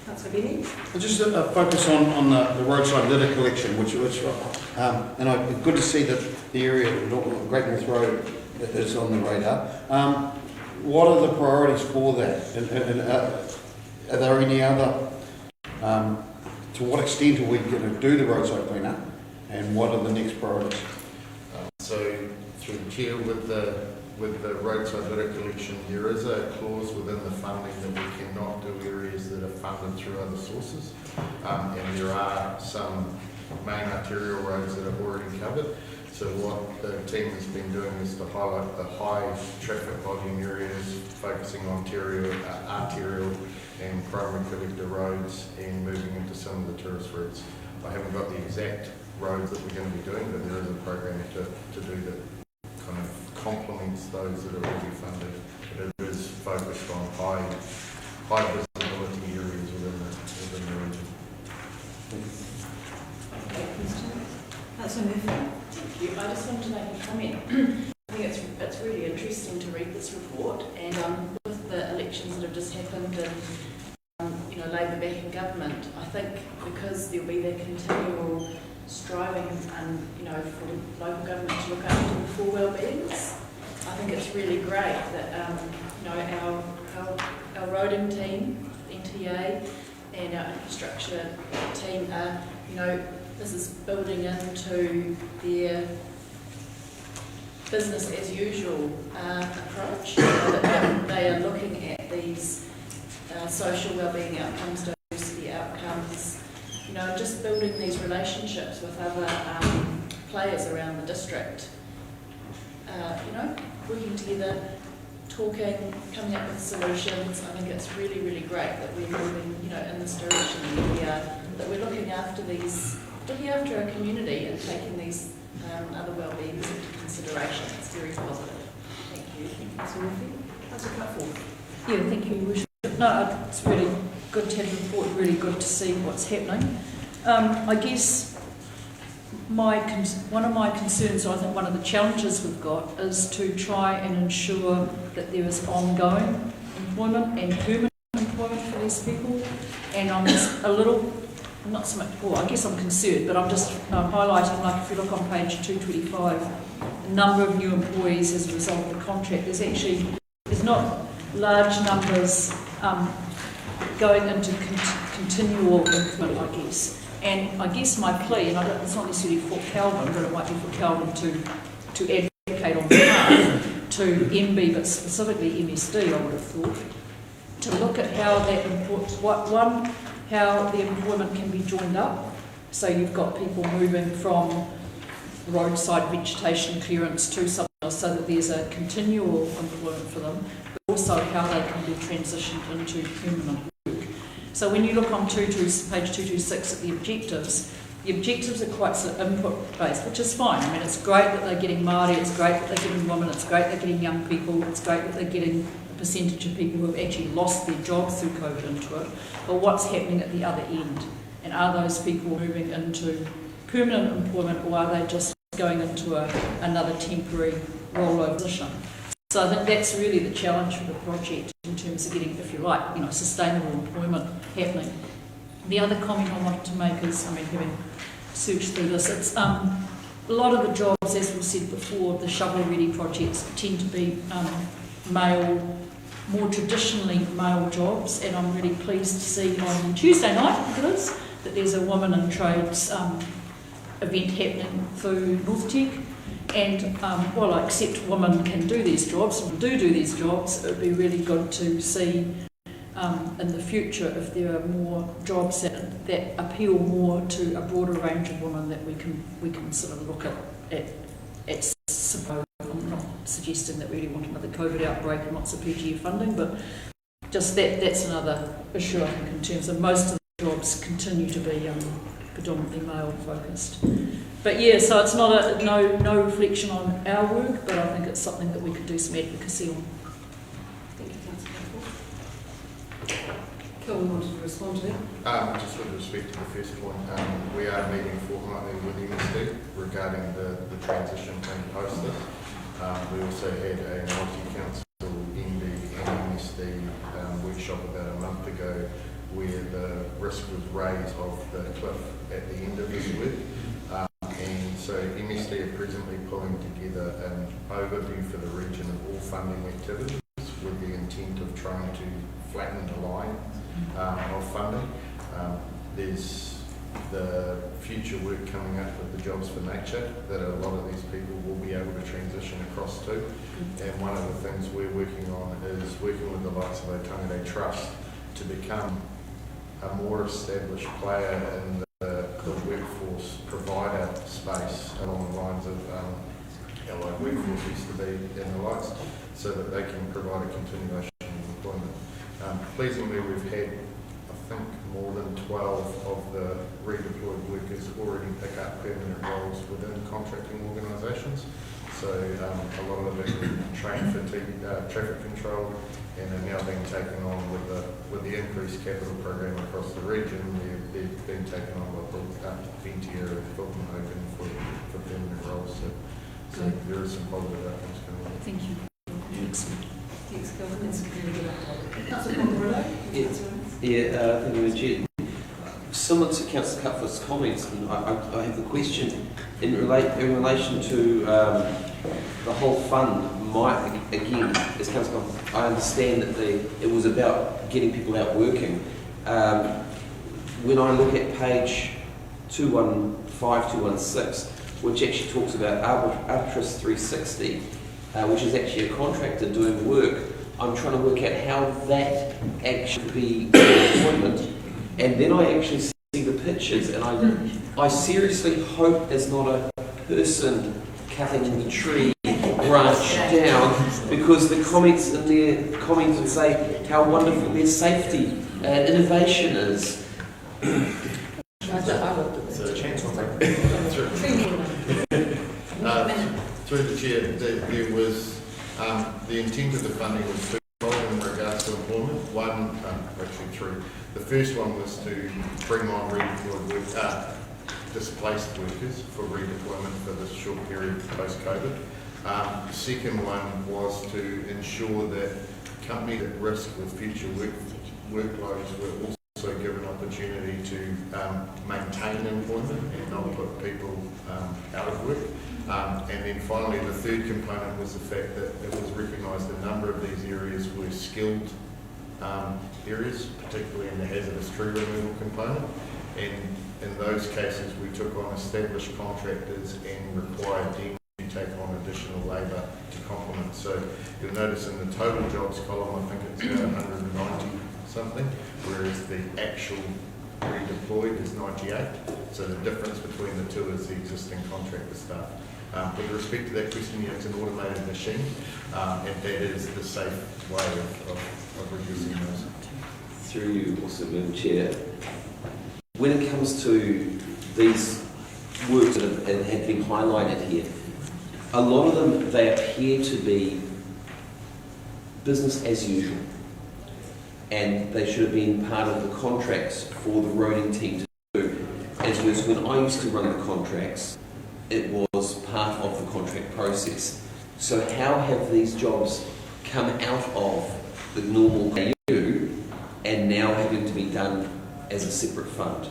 Councillor Benny? Just a focus on the roadside litter collection, which and good to see that the area of Great North Road is on the radar. What are the priorities for that? And are there any other? To what extent are we going to do the roadside cleanup, and what are the next priorities? So, through the Chair, with the roadside litter collection, there is a clause within the funding that we cannot do areas that are funded through other sources, and there are some main arterial roads that are already covered. So what the team has been doing is to highlight the high traffic volume areas, focusing on arterial and primary collector roads, and moving into some of the tourist routes. I haven't got the exact roads that we're going to be doing, but there is a program to do that kind of complements those that are already funded. But it is focused on high visibility areas within the region. Councillor Murphy? Thank you. I just wanted to make a comment. I think it's really interesting to read this report, and with the elections that have just happened and Labor back in government, I think because there'll be that continual striving and for local government to look after the full well-beings, I think it's really great that our roading team, NTA, and our infrastructure team are this is building into their business as usual approach. That they are looking at these social wellbeing outcomes, diversity outcomes, just building these relationships with other players around the district. Working together, talking, coming up with solutions. I think it's really, really great that we're moving, in this direction. That we're looking after our community and taking these other wellbeing considerations. It's very positive. Thank you. Councillor Murphy. Councillor Cutforth. Yeah, thank you, Your Worship. No, it's really good to have the report, really good to see what's happening. I guess one of my concerns, or I think one of the challenges we've got, is to try and ensure that there is ongoing employment and permanent employment for these people. And I'm just a little, not so much, well, I guess I'm concerned, but I'm just highlighting, like if you look on page 225, the number of new employees as a result of the contract, there's not large numbers going into continual employment, I guess. And I guess my plea, and it's not necessarily for Calvin, but it might be for Calvin to advocate on behalf to MB, but specifically MSD, I would have thought, to look at how that how the employment can be joined up. So you've got people moving from roadside vegetation clearance to something else, so that there's a continual employment for them, but also how they can be transitioned into permanent work. So when you look on page 226 at the objectives are quite sort of input-based, which is fine. I mean, it's great that they're getting Māori, it's great that they're getting women, it's great they're getting young people, it's great that they're getting a percentage of people who have actually lost their jobs through COVID into it. But what's happening at the other end? And are those people moving into permanent employment, or are they just going into another temporary rollover position? So I think that's really the challenge for the project in terms of getting, if you like, sustainable employment happening. The other comment I wanted to make is, having searched through this, it's a lot of the jobs, as we said before, the shovel-ready projects tend to be male, more traditionally male jobs, and I'm really pleased to see on Tuesday night, I think it is, that there's a Women in Trades event happening through North Tech. And while I accept women can do these jobs, and do these jobs, it would be really good to see in the future if there are more jobs that appeal more to a broader range of women that we can sort of look at suppose. I'm not suggesting that we really want another COVID outbreak and lots of PGF funding, but just that's another issue, I think, in terms of most of the jobs continue to be predominantly male focused. But yeah, so it's not no reflection on our work, but I think it's something that we could do some advocacy on. Thank you, Councillor Cutforth. Kelvin wanted to respond to that. Just with respect to the first point, we are meeting fortnightly with MSD regarding the transition plan post this. We also had a multi-council MD and MSD workshop about a month ago where the risk was raised of the cliff at the end of this work. And so MSD are presently pulling together an overview for the region of all funding activities with the intent of trying to flatten the line of funding. There's the future work coming up with the Jobs for Nature that a lot of these people will be able to transition across to. And one of the things we're working on is working with the likes of Whangarei Trust to become a more established player in the workforce provider space along the lines of allied workforce used to be and the likes, so that they can provide a continuation of employment. Pleasingly, we've had, I think, more than 12 of the redeployed workers already pick up permanent roles within contracting organisations. So a lot of them have been trained for traffic control and are now being taken on with the increased capital program across the region. They've been taken on by Ventia and Fulton Hogan for permanent roles. So there is some positive outcomes coming on. Thank you. Thanks, Kelvin. That's a really good update. Councillor Whangarei. Thank you, Chair. Similar to Councillor Cutforth's comments, and I have the question in relation to the whole fund. Again, as Councillor, I understand that it was about getting people out working. When I look at page 215, 216, which actually talks about Arbitris 360, which is actually a contractor doing work, I'm trying to work out how that actually be employment. And then I actually see the pictures, and I seriously hope there's not a person cutting the tree branch down, because the comments in their comments would say how wonderful their safety and innovation is. I looked at So the chance on Through the chair, there was, the intent of the funding was twofold in regards to employment. One, actually three. The first one was to bring on displaced workers for redeployment for this short period post-COVID. The second one was to ensure that companies at risk with future workloads were also given opportunity to maintain employment and not put people out of work. And then finally, the third component was the fact that it was recognised a number of these areas were skilled areas, particularly in the hazardous tree removal component. And in those cases, we took on established contractors and required them to take on additional labour to complement. So you'll notice in the total jobs column, I think it's about 190 something, whereas the actual redeployed is 98. So the difference between the two is the existing contractor staff. With respect to that question, yeah, it's an automated machine, and that is the safe way of reducing those. Through you, also, Madam Chair, when it comes to these works that have been highlighted here, a lot of them, they appear to be business as usual, and they should have been part of the contracts for the roading team to do. As was when I used to run the contracts, it was part of the contract process. So how have these jobs come out of the normal AU and now having to be done as a separate fund?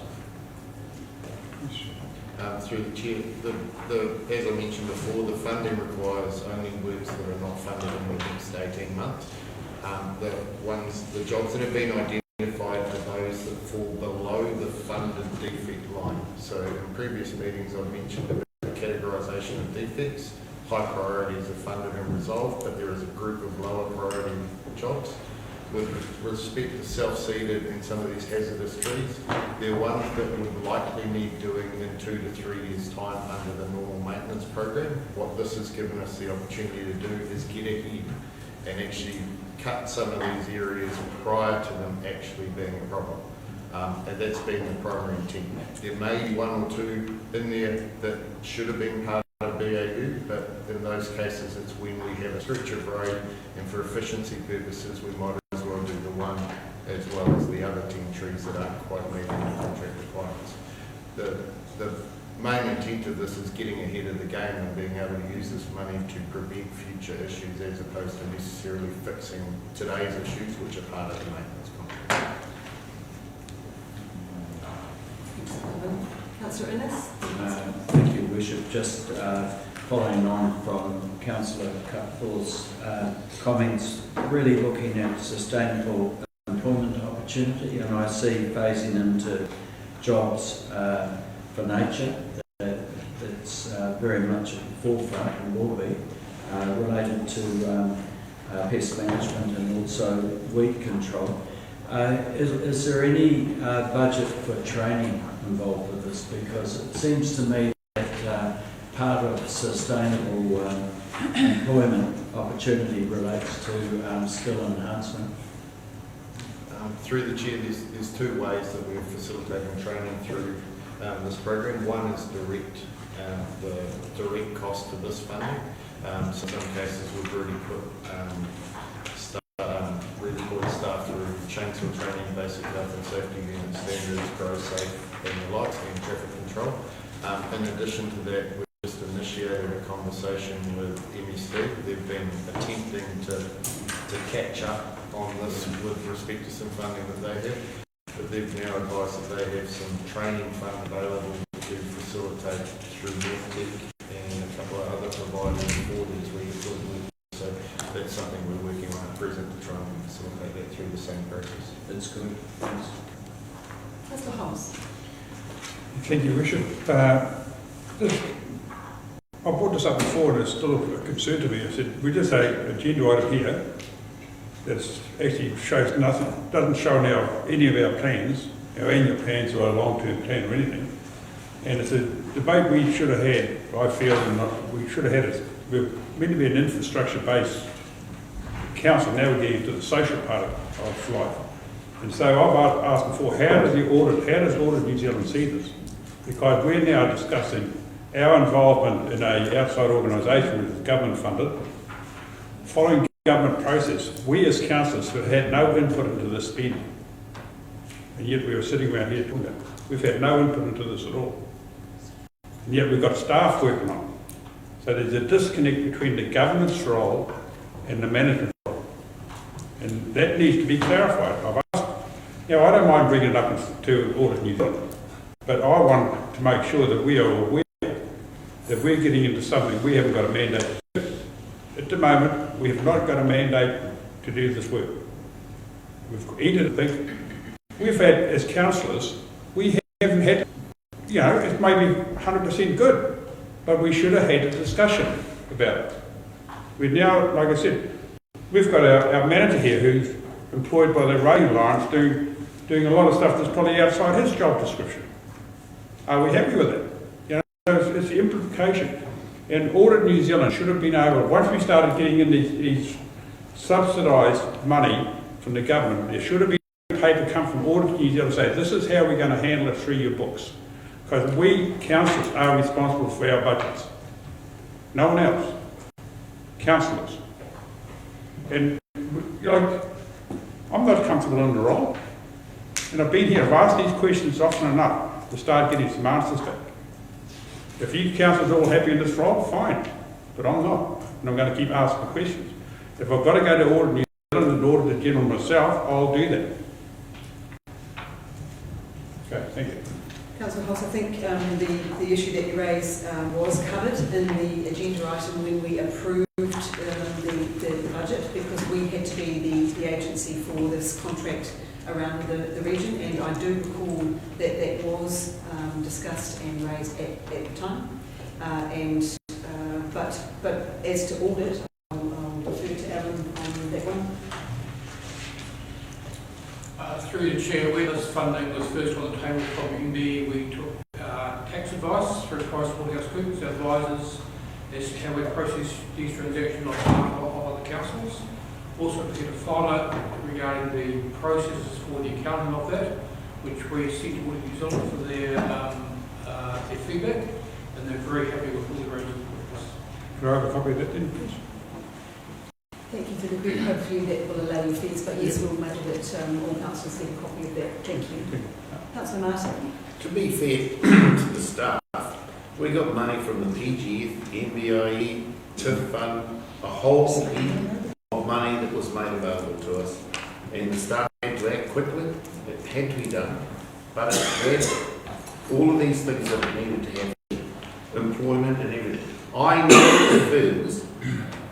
Through the chair, as I mentioned before, the funding requires only works that are not funded in the next 18 months. The jobs that have been identified are those that fall below the funded defect line. So in previous meetings I've mentioned about the categorisation of defects. High priorities are funded and resolved, but there is a group of lower priority jobs. With respect to self-seeded and some of these hazardous trees, they're ones that would likely need doing in 2 to 3 years' time under the normal maintenance program. What this has given us the opportunity to do is get ahead and actually cut some of these areas prior to them actually being a problem. And that's been the primary intent. There may be 1 or 2 in there that should have been part of BAU, but in those cases it's when we have a stretch of road, and for efficiency purposes we might as well do the one as well as the other 10 trees that aren't quite meeting the contract requirements. The main intent of this is getting ahead of the game and being able to use this money to prevent future issues as opposed to necessarily fixing today's issues, which are part of the maintenance contract. Councillor Innes? Thank you, Worship. Just following on from Councillor Cutthor's comments, really looking at sustainable employment opportunity, and I see phasing into jobs for nature. That's very much at the forefront and will be related to pest management and also weed control. Is there any budget for training involved with this? Because it seems to me that part of sustainable employment opportunity relates to skill enhancement. Through the chair, there's 2 ways that we're facilitating training through this program. One is direct, the direct cost to this funding. So in some cases we've already put redeployed staff through chainsaw training, basic health and safety unit standards, grow safe and the likes, and traffic control. In addition to that, we've just initiated a conversation with MSD. They've been attempting to catch up on this with respect to some funding that they have, but they've now advised that they have some training fund available to facilitate through NorthTech and a couple of other providers for these redeployed. So that's something we're working on at present to try and facilitate that through the same process. That's good. Thanks. Councillor Holmes? Thank you, Bishop. I brought this up before and it's still a concern to me. I said, we just say a agenda item here that actually shows nothing, doesn't show any of our plans, our annual plans or a long-term plan or anything. And it's a debate we should have had, I feel, and we should have had it. We're meant to be an infrastructure-based council, now we're getting to the social part of life. And so I've asked before, how does Audit New Zealand see this? Because we're now discussing our involvement in an outside organisation which is government funded, following government process, we as councillors have had no input into this spend. And yet we were sitting around here talking about it. We've had no input into this at all. And yet we've got staff working on it. So there's a disconnect between the government's role and the management role. And that needs to be clarified. I've asked, I don't mind bringing it up to Audit New Zealand, but I want to make sure that we are aware that we're getting into something we haven't got a mandate to do. At the moment, we have not got a mandate to do this work. We've entered a thing. We've had, as councillors, we haven't had, it may be 100% good, but we should have had a discussion about it. We now, like I said, we've got our manager here who's employed by the Rail Alliance doing a lot of stuff that's probably outside his job description. Are we happy with it? It's the implication. And Audit New Zealand should have been able, once we started getting in these subsidised money from the government, there should have been a paper come from Audit New Zealand say, this is how we're going to handle it through your books. Because we, councillors, are responsible for our budgets. No one else. Councillors. And, I'm not comfortable in the role. And I've been here, I've asked these questions often enough to start getting some answers back. If you councillors are all happy in this role, fine. But I'm not. And I'm going to keep asking questions. If I've got to go to Audit New Zealand and audit the general myself, I'll do that. Okay, thank you. Councillor Hoss, I think the issue that you raised was covered in the agenda item when we approved the budget, because we had to be the agency for this contract around the region, and I do recall that was discussed and raised at the time. But as to audit, I'll refer to Alan on that one. Through the chair, where this funding was first on the table from MB, we took tax advice through PricewaterhouseCoopers, our advisors, as to how we process these transactions on behalf of other councils. Also prepared a file regarding the processes for the accounting of that, which we sent to Audit New Zealand for their feedback, and they're very happy with all the arrangements. Can I have a copy of that then, please? Thank you for the group. Hopefully that will allow you fees, but yes, we'll make that all councillors get a copy of that. Thank you. Councillor Martin. To be fair to the staff, we got money from the PGF, MBIE, TIF fund, a whole heap of money that was made available to us, and the staff had to act quickly. It had to be done, but it had all of these things that it needed to have, employment and everything. I know the firms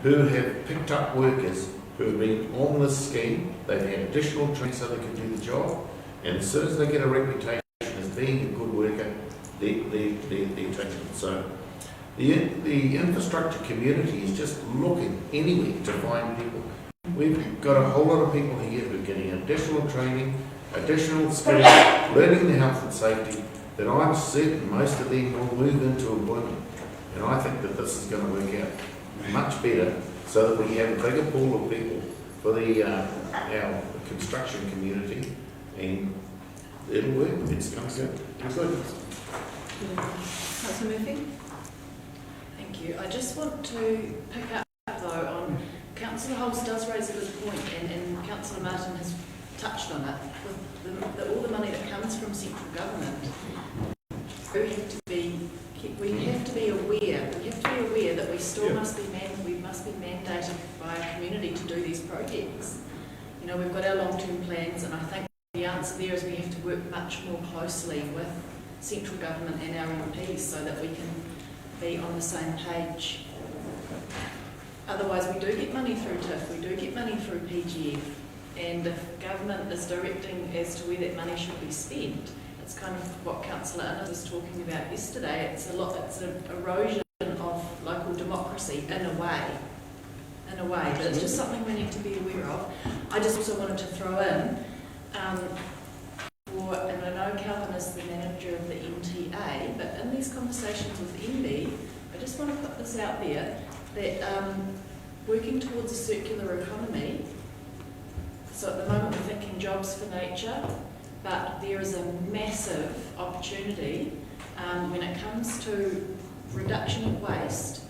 who have picked up workers who have been on this scheme. They've had additional training so they can do the job, and as soon as they get a reputation as being a good worker, they're taken. So the infrastructure community is just looking anywhere to find people. We've got a whole lot of people here who are getting additional training, additional skills, learning the health and safety, that I'm certain most of them will move into employment. And I think that this is going to work out much better, so that we have a bigger pool of people for our construction community, and it'll work. It's going to go good. Councillor Murphy. Thank you. I just want to pick up though on Councillor Holmes does raise a good point, and Councillor Martin has touched on it. With all the money that comes from central government, we have to be aware that we still must be mandated by our community to do these projects. We've got our long-term plans, and I think the answer there is we have to work much more closely with central government and our MPs so that we can be on the same page. Otherwise, we do get money through TIF, we do get money through PGF, and if government is directing as to where that money should be spent, it's kind of what Councillor Innes was talking about yesterday. It's an erosion of local democracy in a way, but it's just something we need to be aware of. I just also wanted to throw in, and I know Calvin is the manager of the MTA, but in these conversations with MB, I just want to put this out there, that working towards a circular economy, so at the moment we're thinking jobs for nature, but there is a massive opportunity when it comes to reduction of waste.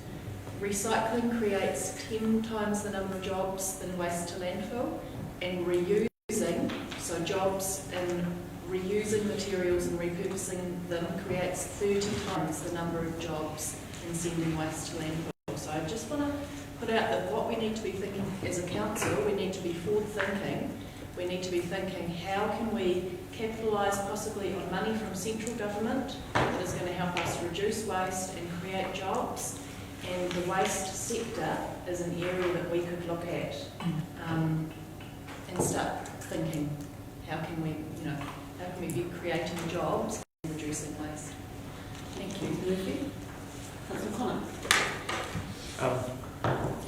Recycling creates 10 times the number of jobs than waste to landfill, and reusing, so jobs in reusing materials and repurposing them creates 30 times the number of jobs in sending waste to landfill. So I just want to put out that what we need to be thinking as a council, we need to be forward thinking. We need to be thinking, how can we capitalise possibly on money from central government that is going to help us reduce waste and create jobs. And the waste sector is an area that we could look at and start thinking, how can we be creating jobs and reducing waste? Thank you. Councillor Connor.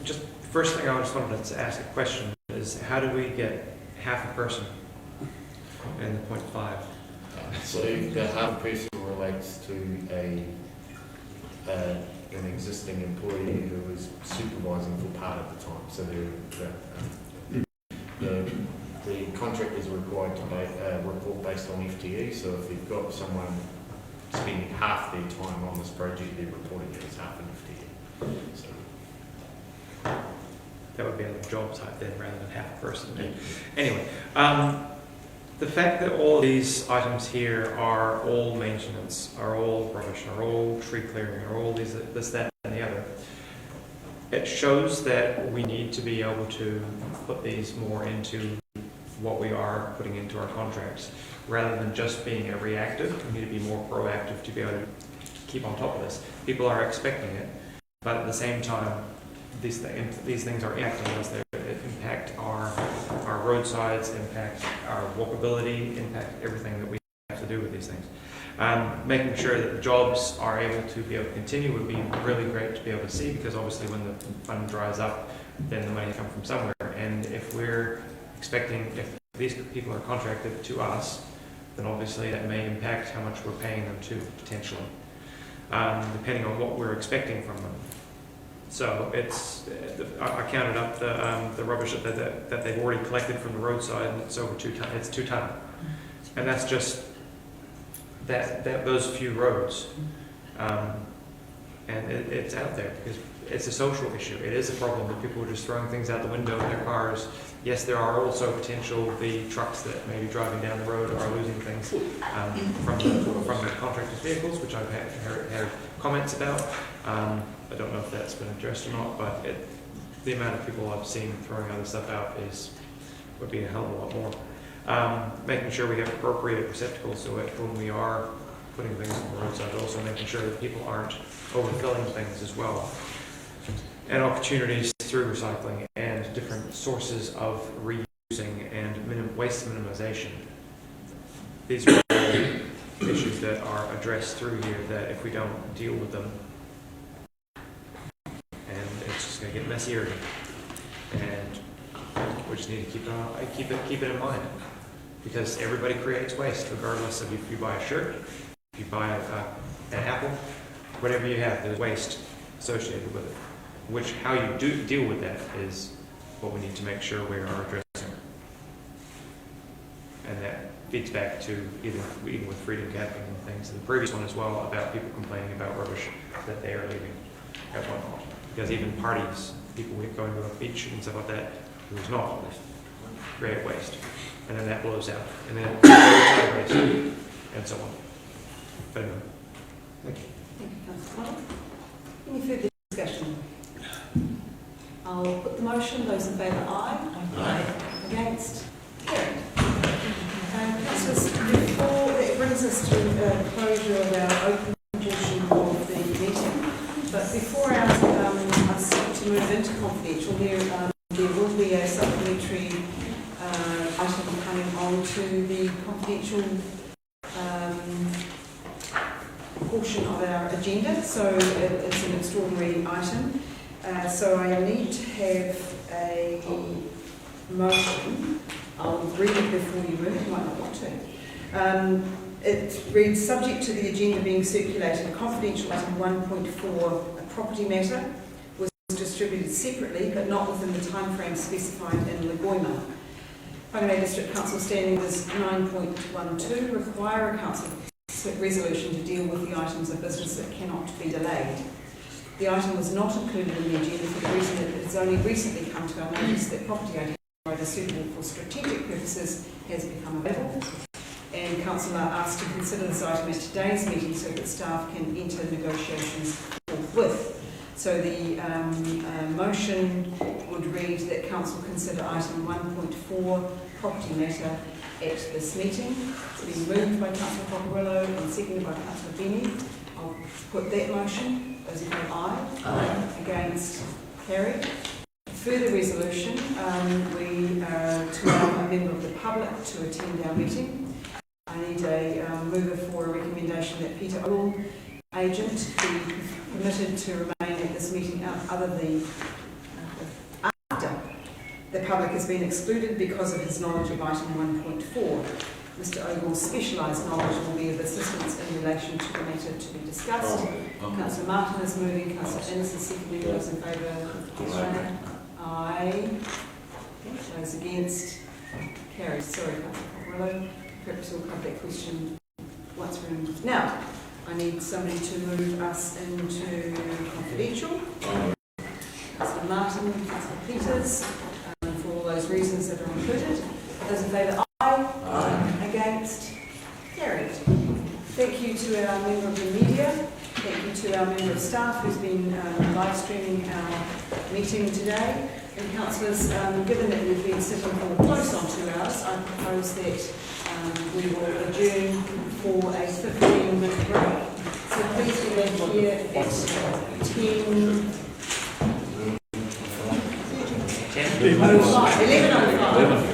Just first thing I just wanted to ask a question is, how do we get half a person in the 0.5? So the half person relates to an existing employee who is supervising for part of the time. So the contract is required to report based on FTE. So if you've got someone spending half their time on this project, they're reporting it as half an FTE. So that would be on the job type then, rather than half a person. Yeah. Anyway, the fact that all these items here are all maintenance, are all rubbish, are all tree clearing, are all this, that, and the other, it shows that we need to be able to put these more into what we are putting into our contracts, rather than just being a reactive. We need to be more proactive to be able to keep on top of this. People are expecting it, but at the same time, these things are impacting us. They impact our roadsides, impact our walkability, impact everything that we have to do with these things. Making sure that the jobs are able to be able to continue would be really great to be able to see, because obviously when the fund dries up, then the money comes from somewhere. And if we're expecting, if these people are contracted to us, then obviously that may impact how much we're paying them to, potentially, depending on what we're expecting from them. So it's, I counted up the rubbish that they've already collected from the roadside, and it's over 2 tons. It's 2 tons, and that's just those few roads, and it's out there because it's a social issue. It is a problem that people are just throwing things out the window in their cars. Yes, there are also potential the trucks that may be driving down the road are losing things from the contractors' vehicles, which I've heard comments about. I don't know if that's been addressed or not, but the amount of people I've seen throwing other stuff out would be a hell of a lot more. Making sure we have appropriate receptacles so that when we are putting things on the roadside, also making sure that people aren't overfilling things as well. And opportunities through recycling and different sources of reusing and waste minimization. These are all issues that are addressed through here that if we don't deal with them, and it's just going to get messier, and we just need to keep it in mind, because everybody creates waste regardless of if you buy a shirt, if you buy an apple, whatever you have, there's waste associated with it. How you do deal with that is what we need to make sure we are addressing. And that feeds back to even with freedom capping and things, and the previous one as well, about people complaining about rubbish that they are leaving at whatnot. Because even parties, people going to a beach and stuff like that, who's not create waste. And then that blows out. And then waste, and so on. But anyway, thank you. Thank you, Councillor. Any further discussion? I'll put the motion. Those in favour, aye. Aye. Against? Carried. Councillors, before it brings us to closure of our open portion of the meeting, but before I seek to move into confidential, there will be a supplementary item coming on to the confidential portion of our agenda, so it's an extraordinary item. So I need to have a motion. I'll read it before you move, you might not want to. It reads, subject to the agenda being circulated, confidential item 1.4, a property matter, was distributed separately but not within the timeframe specified in Lagoima. Whangarei District Council standing as 9.12 require a council resolution to deal with the items of business that cannot be delayed. The item was not included in the agenda for the reason that it has only recently come to our notice that property identified suitable for strategic purposes has become available. And Councillor asked to consider this item at today's meeting so that staff can enter negotiations forthwith. So the motion would read that Council consider item 1.4 property matter at this meeting. It's been moved by Councillor Pocarillo and seconded by Councillor Bini. I'll put that motion. Those in favour, aye. Aye. Against, carried. Further resolution, we to allow a member of the public to attend our meeting. I need a mover for a recommendation that Peter Ogle, agent, be permitted to remain at this meeting after the public has been excluded because of his knowledge of item 1.4. Mr. Ogle's specialised knowledge will be of assistance in relation to the matter to be discussed. Councillor Martin is moving, Councillor Innes is seconding. Those in favour? Aye. Those against? Carried. Sorry, Councillor Pocarillo. Perhaps we'll cover that question once we're in. Now, I need somebody to move us into confidential. Councillor Martin, Councillor Peters, for all those reasons that are included. Those in favour, aye. Aye. Against? Carried. Thank you to our member of the media. Thank you to our member of staff who's been live streaming our meeting today. And councillors, given that we've been sitting for close on 2 hours, I propose that we will adjourn for a 15-minute break. So please be back here at 10. 11:05.